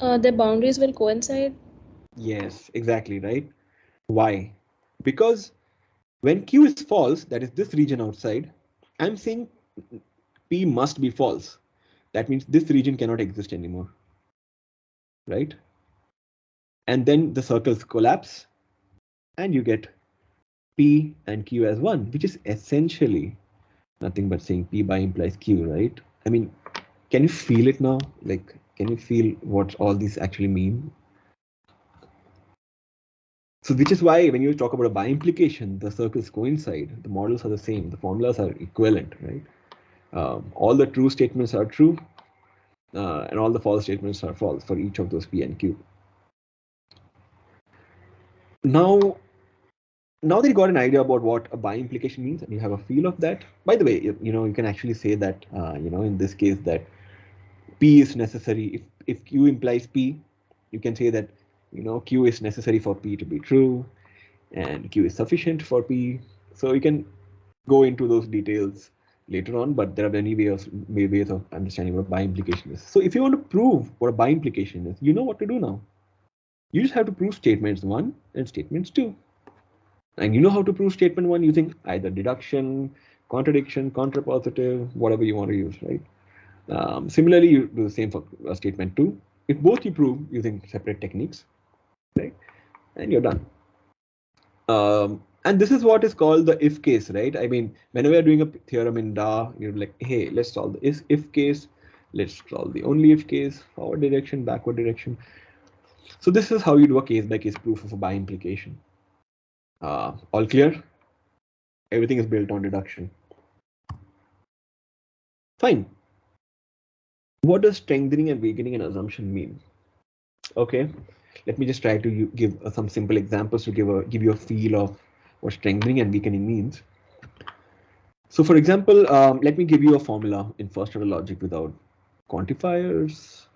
The boundaries will coincide. Yes, exactly, right? Why? Because when Q is false, that is this region outside, I'm saying P must be false. That means this region cannot exist anymore, right? And then the circles collapse and you get P and Q as one, which is essentially nothing but saying P by implies Q, right? I mean, can you feel it now? Like, can you feel what all these actually mean? So which is why when you talk about a by implication, the circles coincide, the models are the same, the formulas are equivalent, right? All the true statements are true, and all the false statements are false for each of those P and Q. Now that you got an idea about what a by implication means and you have a feel of that, by the way, you can actually say that, in this case that P is necessary. If Q implies P, you can say that, Q is necessary for P to be true and Q is sufficient for P. So you can go into those details later on, but there are many ways of understanding what a by implication is. So if you want to prove what a by implication is, you know what to do now. You just have to prove statements 1 and statements 2. And you know how to prove statement 1 using either deduction, contradiction, contrapositive, whatever you want to use, right? Similarly, you do the same for statement 2. If both you prove using separate techniques, right, and you're done. And this is what is called the if case, right? I mean, whenever you're doing a theorem in DA, you're like, hey, let's solve the if case, let's solve the only if case, forward direction, backward direction. So this is how you do a case-by-case proof of a by implication. All clear? Everything is built on deduction. Fine. What does strengthening and weakening an assumption mean? Okay, let me just try to give some simple examples to give you a feel of what strengthening and weakening means. So for example, let me give you a formula in first order logic without quantifiers.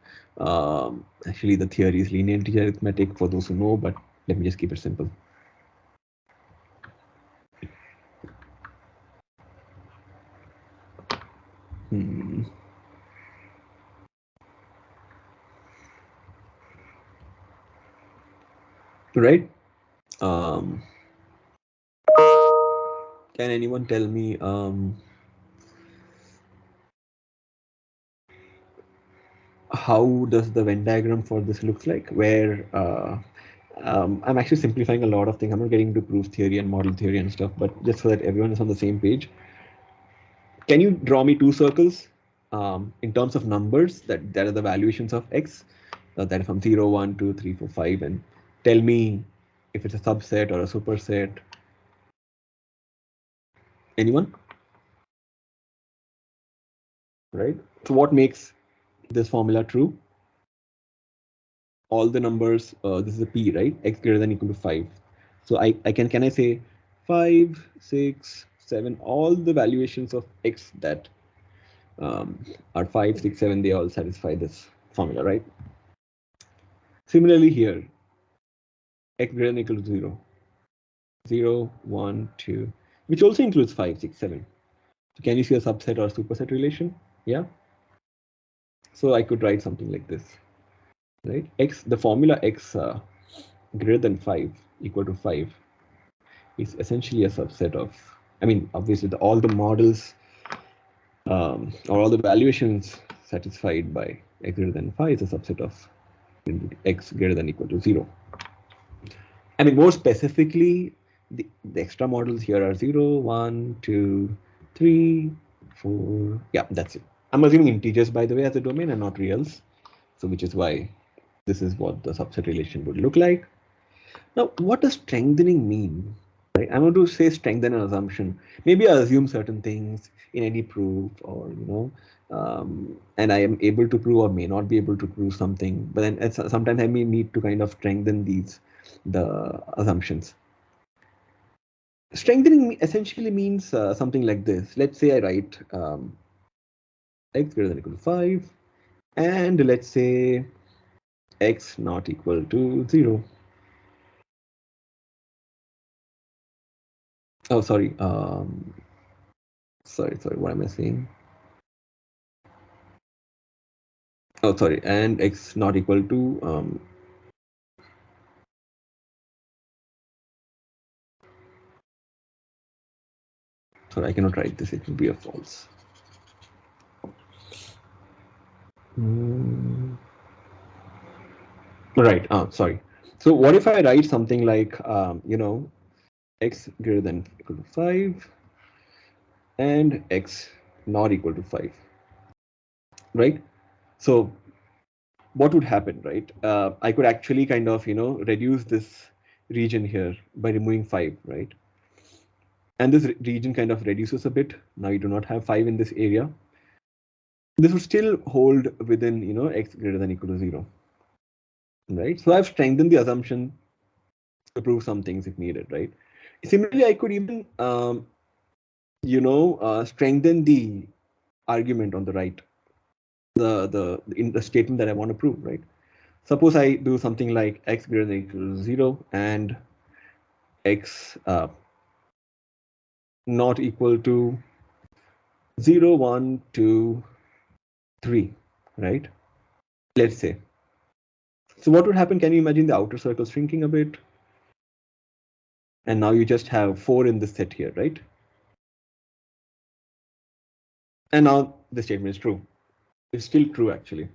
Actually, the theory is linear integer arithmetic for those who know, but let me just keep it simple. Right? Can anyone tell me how does the Venn diagram for this looks like? Where I'm actually simplifying a lot of things. I'm not getting into proof theory and model theory and stuff, but just so that everyone is on the same page. Can you draw me two circles in terms of numbers that are the valuations of x, that is from 0, 1, 2, 3, 4, 5, and tell me if it's a subset or a superset? Anyone? Right? So what makes this formula true? All the numbers, this is a p, right? X greater than equal to 5. So can I say 5, 6, 7, all the valuations of x that are 5, 6, 7, they all satisfy this formula, right? Similarly here, x greater than equal to 0, 0, 1, 2, which also includes 5, 6, 7. So can you see a subset or a superset relation? Yeah. So I could write something like this, right? The formula x greater than 5 equal to 5 is essentially a subset of, I mean, obviously all the models or all the valuations satisfied by x greater than 5 is a subset of x greater than equal to 0. I mean, more specifically, the extra models here are 0, 1, 2, 3, 4. Yeah, that's it. I'm assuming integers, by the way, as a domain and not reals. So which is why this is what the subset relation would look like. Now, what does strengthening mean? Right? I'm going to say strengthen an assumption. Maybe I assume certain things in any proof, or and I am able to prove or may not be able to prove something. But then sometimes I may need to kind of strengthen these the assumptions. Strengthening essentially means something like this. Let's say I write x greater than or equal to 5, and let's say x not equal to 0. Oh, sorry. Sorry, what am I saying? Oh, sorry, and x not equal to sorry, I cannot write this. It will be a false. Right. Sorry. So what if I write something like x greater than or equal to 5 and x not equal to 5, right? So what would happen, right? I could actually kind of reduce this region here by removing 5, right? And this region kind of reduces a bit. Now you do not have 5 in this area. This would still hold within x greater than or equal to 0, right? So I've strengthened the assumption to prove some things if needed, right? Similarly, I could even strengthen the argument on the right, in the statement that I want to prove, right? Suppose I do something like x greater than or equal to 0 and x not equal to 0, 1, 2, 3, right? Let's say. So what would happen? Can you imagine the outer circle shrinking a bit? And now you just have 4 in this set here, right? And now the statement is true. It's still true actually,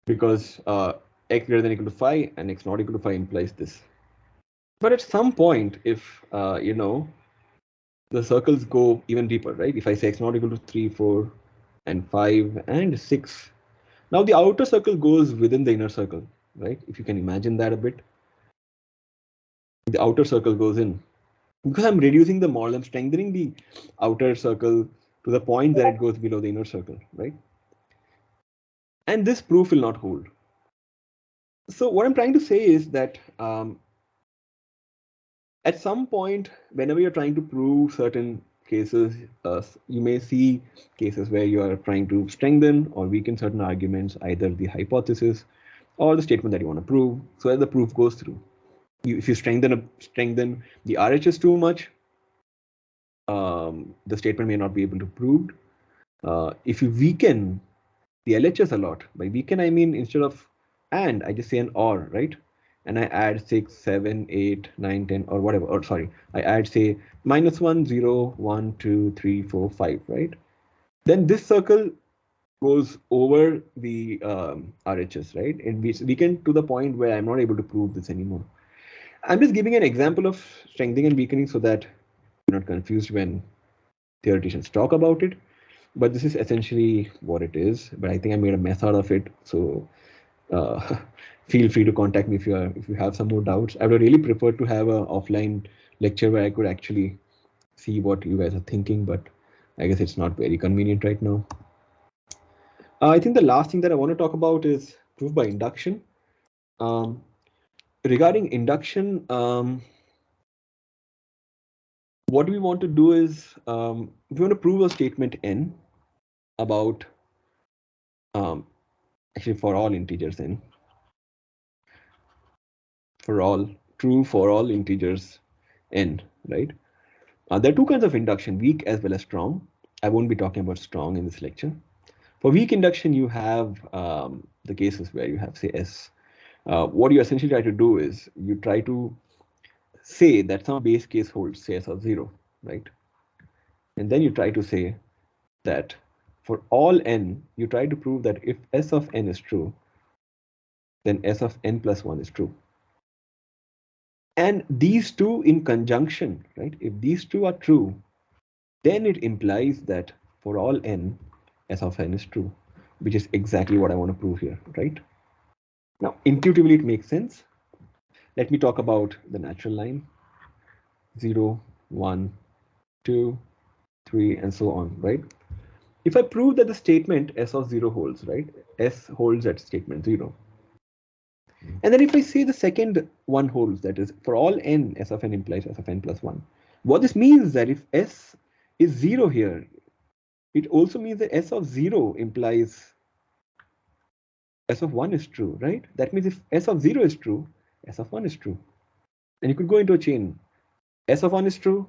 because x greater than or equal to 5 and x not equal to 5 implies this. But at some point, if the circles go even deeper, right? If I say x not equal to 3, 4, and 5 and 6, now the outer circle goes within the inner circle, right? If you can imagine that a bit, the outer circle goes in, because I'm reducing the model, I'm strengthening the outer circle to the point that it goes below the inner circle, right? And this proof will not hold. So what I'm trying to say is that at some point, whenever you're trying to prove certain cases, you may see cases where you are trying to strengthen or weaken certain arguments, either the hypothesis or the statement that you want to prove, so that the proof goes through. If you strengthen the RHS too much, the statement may not be able to prove. If you weaken the LHS a lot, by weaken I mean instead of and, I just say an or, right? And I add 6, 7, 8, 9, 10, or whatever. Or sorry, I add say -1, 0, 1, 2, 3, 4, 5, right? Then this circle goes over the RHS, right? And we weaken to the point where I'm not able to prove this anymore. I'm just giving an example of strengthening and weakening so that you're not confused when theoreticians talk about it. But this is essentially what it is. But I think I made a mess out of it. So feel free to contact me if you have some more doubts. I would really prefer to have an offline lecture where I could actually see what you guys are thinking, but I guess it's not very convenient right now. I think the last thing that I want to talk about is proof by induction. Regarding induction, what we want to do is we want to prove a statement n about actually for all integers n, for all true for all integers n, right? There are two kinds of induction, weak as well as strong. I won't be talking about strong in this lecture. For weak induction, you have the cases where you have say s. What you essentially try to do is you try to say that some base case holds say s of 0, right? And then you try to say that for all n, you try to prove that if s of n is true, then s of n plus 1 is true. And these two in conjunction, right? If these two are true, then it implies that for all n, s of n is true, which is exactly what I want to prove here, right? Now, intuitively, it makes sense. Let me talk about the natural line. 0, 1, 2, 3, and so on, right? If I prove that the statement s of 0 holds, right? S holds at statement 0. And then if I say the second one holds, that is for all n, s of n implies s of n plus 1. What this means is that if s is 0 here, it also means that s of 0 implies s of 1 is true, right? That means if s of 0 is true, s of 1 is true. And you could go into a chain. S of 1 is true,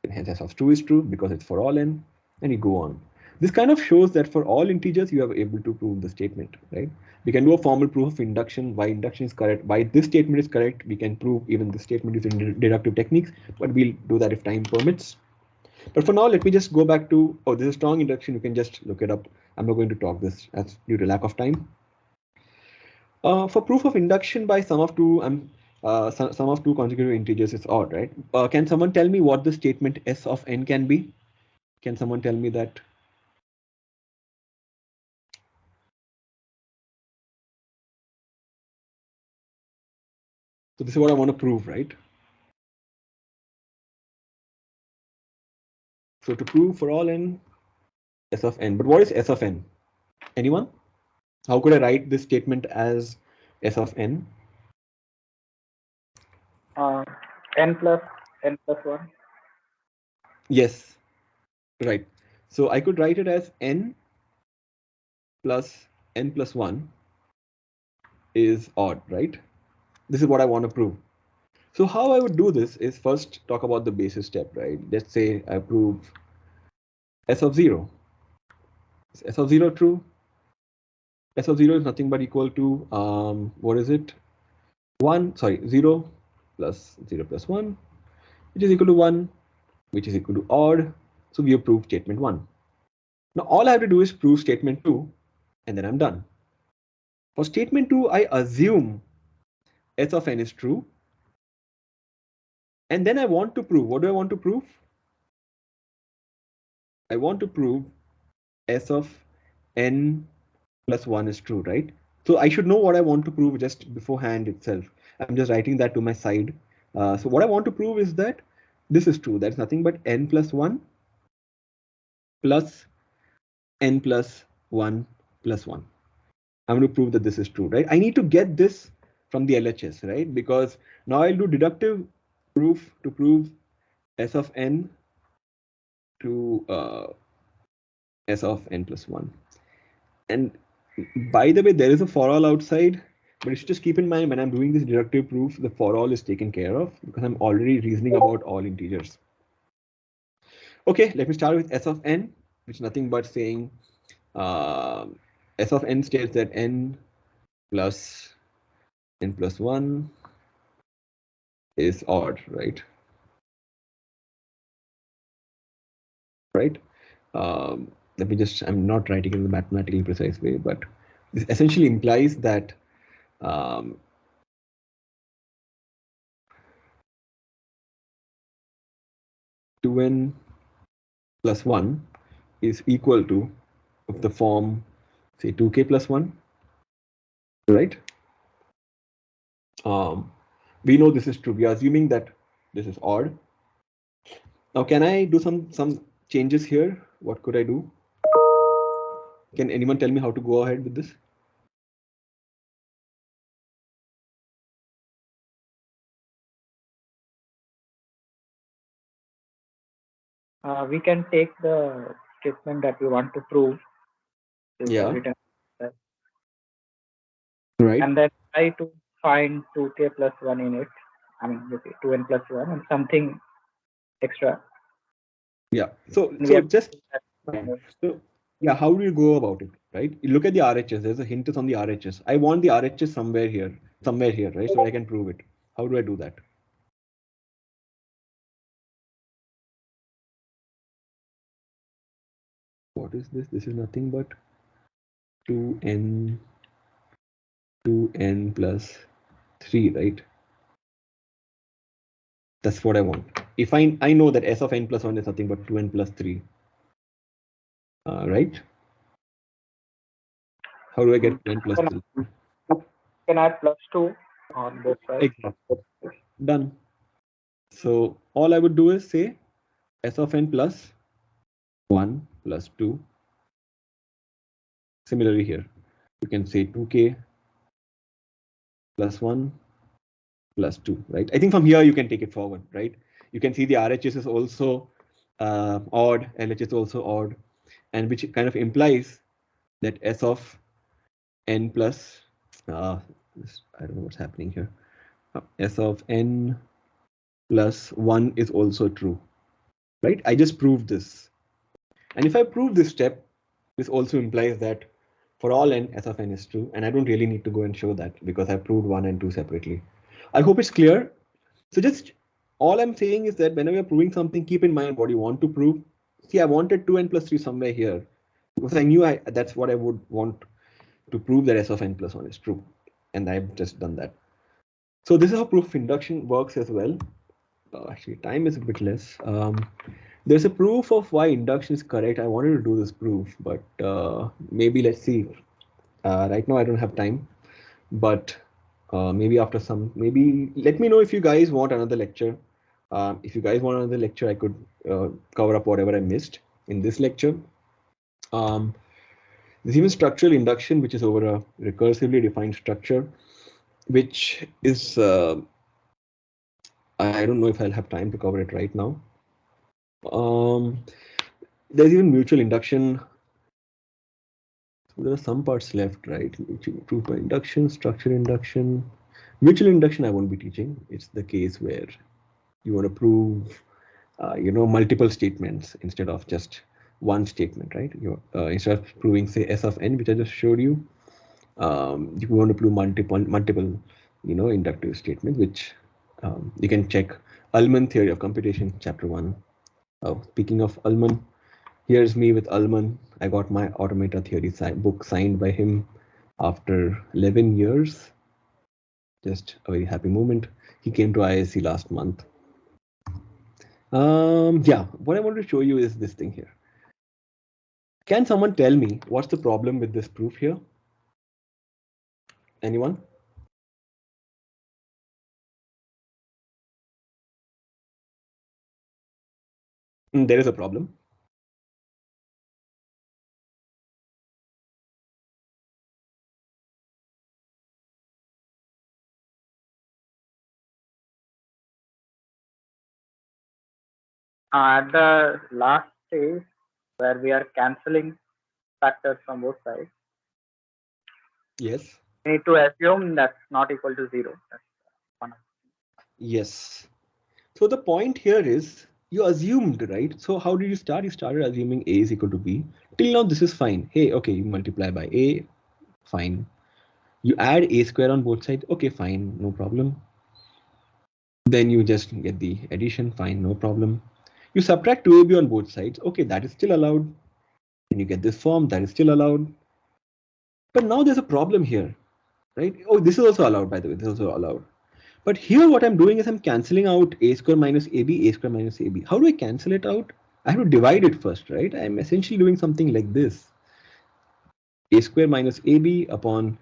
and hence s of 2 is true because it's for all n, and you go on. This kind of shows that for all integers, you are able to prove the statement, right? We can do a formal proof of induction. Why induction is correct, why this statement is correct. We can prove even this statement using deductive techniques, but we'll do that if time permits. But for now, let me just go back to, oh, this is strong induction. You can just look it up. I'm not going to talk this as due to lack of time. For proof of induction by sum of two, sum of two consecutive integers is odd, right? Can someone tell me what the statement s of n can be? Can someone tell me that? So this is what I want to prove, right? So to prove for all n, s of n. But what is s of n? Anyone? How could I write this statement as s of n? N plus 1. Yes, right. So I could write it as n plus n plus 1 is odd, right? This is what I want to prove. So how I would do this is first talk about the basis step, right? Let's say I prove s of 0. Is s of 0 true? S of 0 is nothing but equal to, what is it? 0 plus 0 plus 1, which is equal to 1, which is equal to odd. So we have proved statement 1. Now all I have to do is prove statement 2, and then I'm done. For statement 2, I assume s of n is true. And then I want to prove, what do I want to prove? I want to prove s of n plus 1 is true, right? So I should know what I want to prove just beforehand itself. I'm just writing that to my side. So what I want to prove is that this is true. That's nothing but n plus 1 plus n plus 1 plus 1. I'm going to prove that this is true, right? I need to get this from the LHS, right? Because now I'll do deductive proof to prove s of n to s of n plus 1. And by the way, there is a for all outside, but you should just keep in mind when I'm doing this deductive proof, the for all is taken care of because I'm already reasoning about all integers. Okay, let me start with s of n, which is nothing but saying s of n states that n plus 1 is odd, right? Right? Let me just, I'm not writing in the mathematically precise way, but this essentially implies that 2n plus 1 is equal to of the form, say 2k plus 1, right? We know this is true. We are assuming that this is odd. Now, can I do some changes here? What could I do? Can anyone tell me how to go ahead with this? We can take the statement that we want to prove. Yeah. Written, right. And then try to find 2k plus 1 in it. I mean, 2n plus 1 and something extra. Yeah. So yeah, how do you go about it, right? You look at the RHS. There's a hint is on the RHS. I want the RHS somewhere here, right? So I can prove it. How do I do that? What is this? This is nothing but 2n plus 3, right? That's what I want. If I know that s of n plus 1 is nothing but 2n plus 3, right? How do I get 2n plus 3? You can add plus 2 on both sides. Exactly. Done. So all I would do is say s of n plus 1 plus 2. Similarly here, you can say 2k plus 1 plus 2, right? I think from here you can take it forward, right? You can see the RHS is also odd, LHS is also odd, and which kind of implies that S of n plus, I don't know what's happening here, S of n plus 1 is also true, right? I just proved this. And if I prove this step, this also implies that for all n, S of n is true, and I don't really need to go and show that because I proved 1 and 2 separately. I hope it's clear. So just all I'm saying is that whenever you're proving something, keep in mind what you want to prove. See, I wanted 2n plus 3 somewhere here because I knew that's what I would want to prove that S of n plus 1 is true. And I've just done that. So this is how proof of induction works as well. Actually, time is a bit less. There's a proof of why induction is correct. I wanted to do this proof, but maybe let's see. Right now I don't have time, but maybe after some, maybe let me know if you guys want another lecture. If you guys want another lecture, I could cover up whatever I missed in this lecture. There's even structural induction, which is over a recursively defined structure, which is, I don't know if I'll have time to cover it right now. There's even mutual induction. So there are some parts left, right? Proof by induction, structural induction. Mutual induction I won't be teaching. It's the case where you want to prove, multiple statements instead of just one statement, right? Instead of proving, say, S of n, which I just showed you, you want to prove multiple, inductive statements, which you can check Ullmann Theory of Computation, Chapter 1. Speaking of Ullmann, here's me with Ullmann. I got my Automata Theory book signed by him after 11 years. Just a very happy moment. He came to IISc last month. Yeah, what I want to show you is this thing here. Can someone tell me what's the problem with this proof here? Anyone? There is a problem. At the last stage where we are cancelling factors from both sides, Yes. we need to assume that's not equal to 0. That's one. Yes. So the point here is you assumed, right? So how did you start? You started assuming A is equal to B. Till now, this is fine. Hey, okay, you multiply by A, fine. You add A square on both sides. Okay, fine, no problem. Then you just get the addition, fine, no problem. You subtract 2AB on both sides. Okay, that is still allowed. And you get this form, that is still allowed. But now there's a problem here, right? Oh, this is also allowed, by the way, this is also allowed. But here what I'm doing is I'm cancelling out A square minus AB, A square minus AB. How do I cancel it out? I have to divide it first, right? I'm essentially doing something like this. A square minus AB upon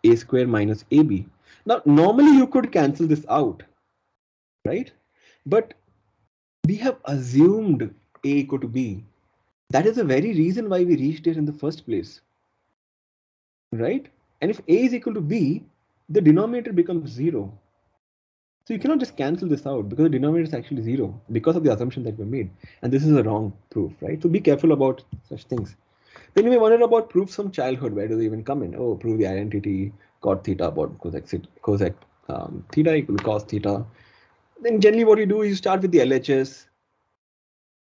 A square minus AB. Now, normally you could cancel this out, right? But we have assumed A equal to B. That is the very reason why we reached it in the first place, right? And if A is equal to B, the denominator becomes 0. So you cannot just cancel this out because the denominator is actually 0 because of the assumption that we made. And this is a wrong proof, right? So be careful about such things. Then you may wonder about proofs from childhood. Where do they even come in? Oh, prove the identity cot theta about cosec theta equal to cos theta. Then generally what you do is you start with the LHS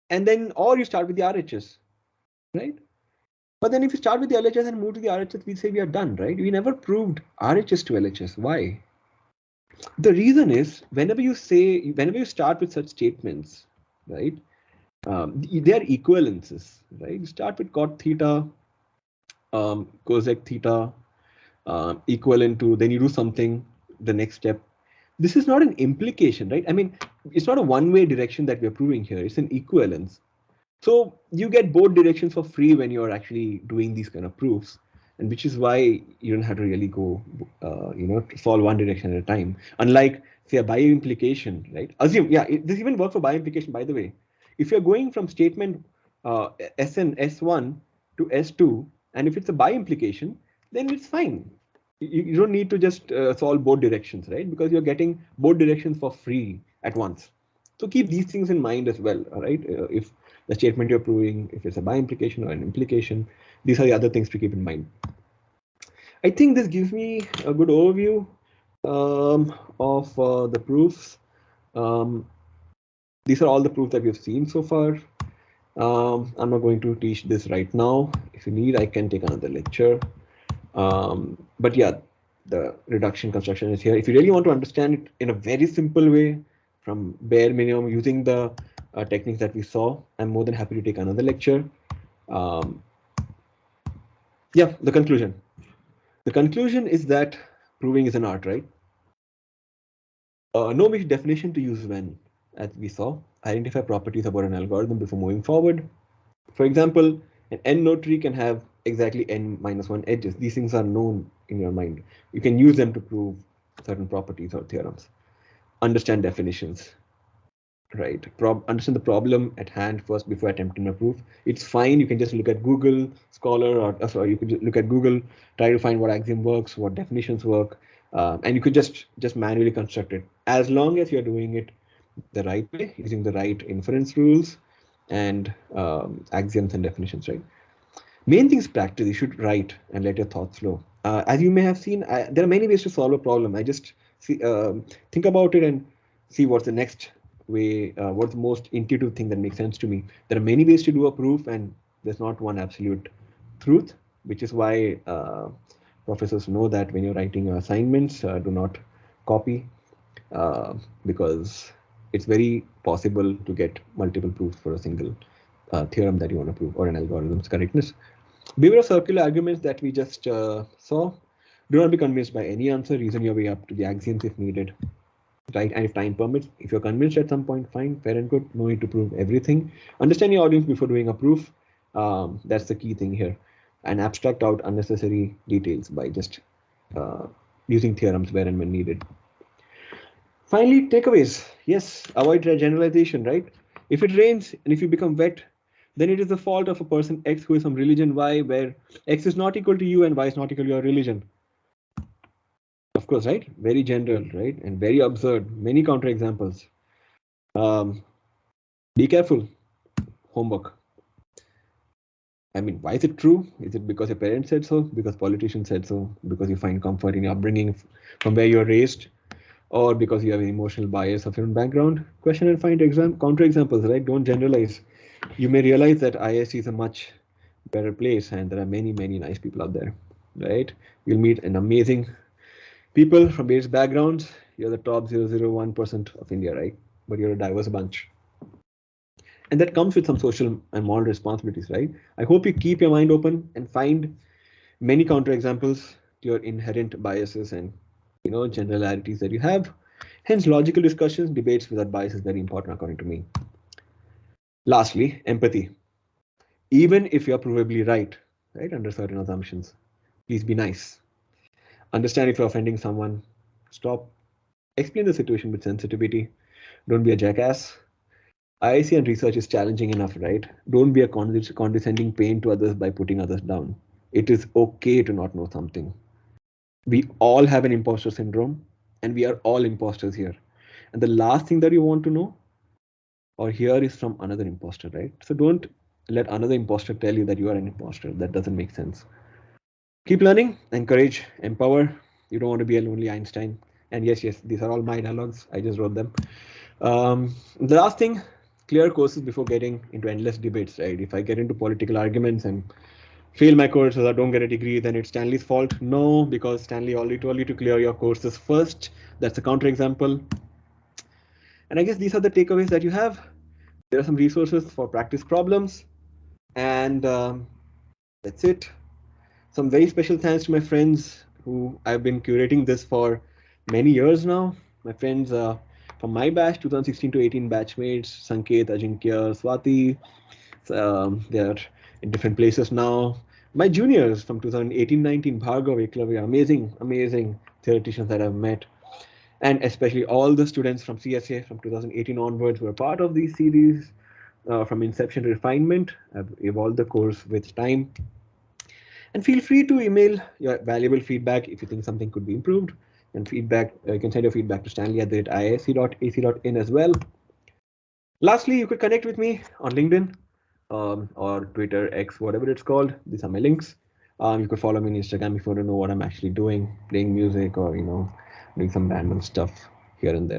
and then, or you start with the RHS, right? But then if you start with the LHS and move to the RHS, we say we are done, right? We never proved RHS to LHS. Why? The reason is whenever you start with such statements, right? They are equivalences, right? You start with cot theta, cosec theta, equivalent to, then you do something, the next step. This is not an implication, right? I mean, it's not a one-way direction that we're proving here. It's an equivalence. So you get both directions for free when you're actually doing these kind of proofs, and which is why you don't have to really go, solve one direction at a time. Unlike, say, a bioimplication, right? Assume, yeah, this even works for bioimplication, by the way. If you're going from statement SN S1 to S2, and if it's a bioimplication, then it's fine. You don't need to just solve both directions, right? Because you're getting both directions for free at once. So keep these things in mind as well, all right? If the statement you're proving, if it's a by implication or an implication, these are the other things to keep in mind. I think this gives me a good overview of the proofs. These are all the proofs that we've seen so far. I'm not going to teach this right now. If you need, I can take another lecture. But yeah, the reduction construction is here. If you really want to understand it in a very simple way, from bare minimum, using the techniques that we saw, I'm more than happy to take another lecture. Yeah, the conclusion. The conclusion is that proving is an art, right? No big definition to use when, as we saw, identify properties about an algorithm before moving forward. For example, an n node tree can have exactly n minus 1 edges. These things are known in your mind. You can use them to prove certain properties or theorems. Understand definitions, right? Understand the problem at hand first before attempting a proof. It's fine. You can just look at Google Scholar, or sorry, you could look at Google, try to find what axiom works, what definitions work, and you could just manually construct it. As long as you're doing it the right way, using the right inference rules and axioms and definitions, right? Main thing is practice. You should write and let your thoughts flow. As you may have seen, there are many ways to solve a problem. I just think about it and see what's the next way, what's the most intuitive thing that makes sense to me. There are many ways to do a proof, and there's not one absolute truth, which is why professors know that when you're writing your assignments, do not copy, because it's very possible to get multiple proofs for a single theorem that you want to prove, or an algorithm's correctness. Beware of circular arguments that we just saw. Do not be convinced by any answer. Reason your way up to the axioms if needed, right? And if time permits, if you're convinced at some point, fine, fair and good. No need to prove everything. Understand your audience before doing a proof. That's the key thing here. And abstract out unnecessary details by just using theorems where and when needed. Finally, takeaways. Yes, avoid generalization, right? If it rains and if you become wet, then it is the fault of a person X who is some religion Y, where X is not equal to you and Y is not equal to your religion. Of course, right? Very general, right? And very absurd. Many counterexamples. Be careful. Homework. I mean, why is it true? Is it because your parents said so? Because politicians said so? Because you find comfort in your upbringing from where you're raised? Or because you have an emotional bias of your own background? Question and find counterexamples, right? Don't generalize. You may realize that IISc is a much better place, and there are many, many nice people out there, right? You'll meet an amazing people from various backgrounds. You're the top 0.001% of India, right? But you're a diverse bunch. And that comes with some social and moral responsibilities, right? I hope you keep your mind open and find many counterexamples to your inherent biases and generalities that you have. Hence, logical discussions, debates without bias is very important according to me. Lastly, empathy. Even if you're provably right, under certain assumptions, please be nice. Understand if you're offending someone. Stop. Explain the situation with sensitivity. Don't be a jackass. IIC and research is challenging enough, right? Don't be a condescending pain to others by putting others down. It is okay to not know something. We all have an imposter syndrome, and we are all imposters here. And the last thing that you want to know or hear is from another imposter, right? So don't let another imposter tell you that you are an imposter. That doesn't make sense. Keep learning, encourage, empower. You don't want to be a lonely Einstein. And yes, these are all my dialogues. I just wrote them. The last thing, clear courses before getting into endless debates, right? If I get into political arguments and fail my courses or don't get a degree, then it's Stanley's fault. No, because Stanley already told you to clear your courses first. That's a counterexample. And I guess these are the takeaways that you have. There are some resources for practice problems. And that's it. Some very special thanks to my friends who I've been curating this for many years now. My friends from my batch, 2016 to 18 batchmates, Sanket, Ajinkya, Swati. They're in different places now. My juniors from 2018-19, Bhargav, Eklavya, amazing theoreticians that I've met. And especially all the students from CSA from 2018 onwards who are part of these series from inception to refinement. I've evolved the course with time. And feel free to email your valuable feedback if you think something could be improved. And feedback, you can send your feedback to stanley@iisc.ac.in as well. Lastly, you could connect with me on LinkedIn or Twitter, X, whatever it's called. These are my links. You could follow me on Instagram if you want to know what I'm actually doing, playing music or, doing some random stuff here and there.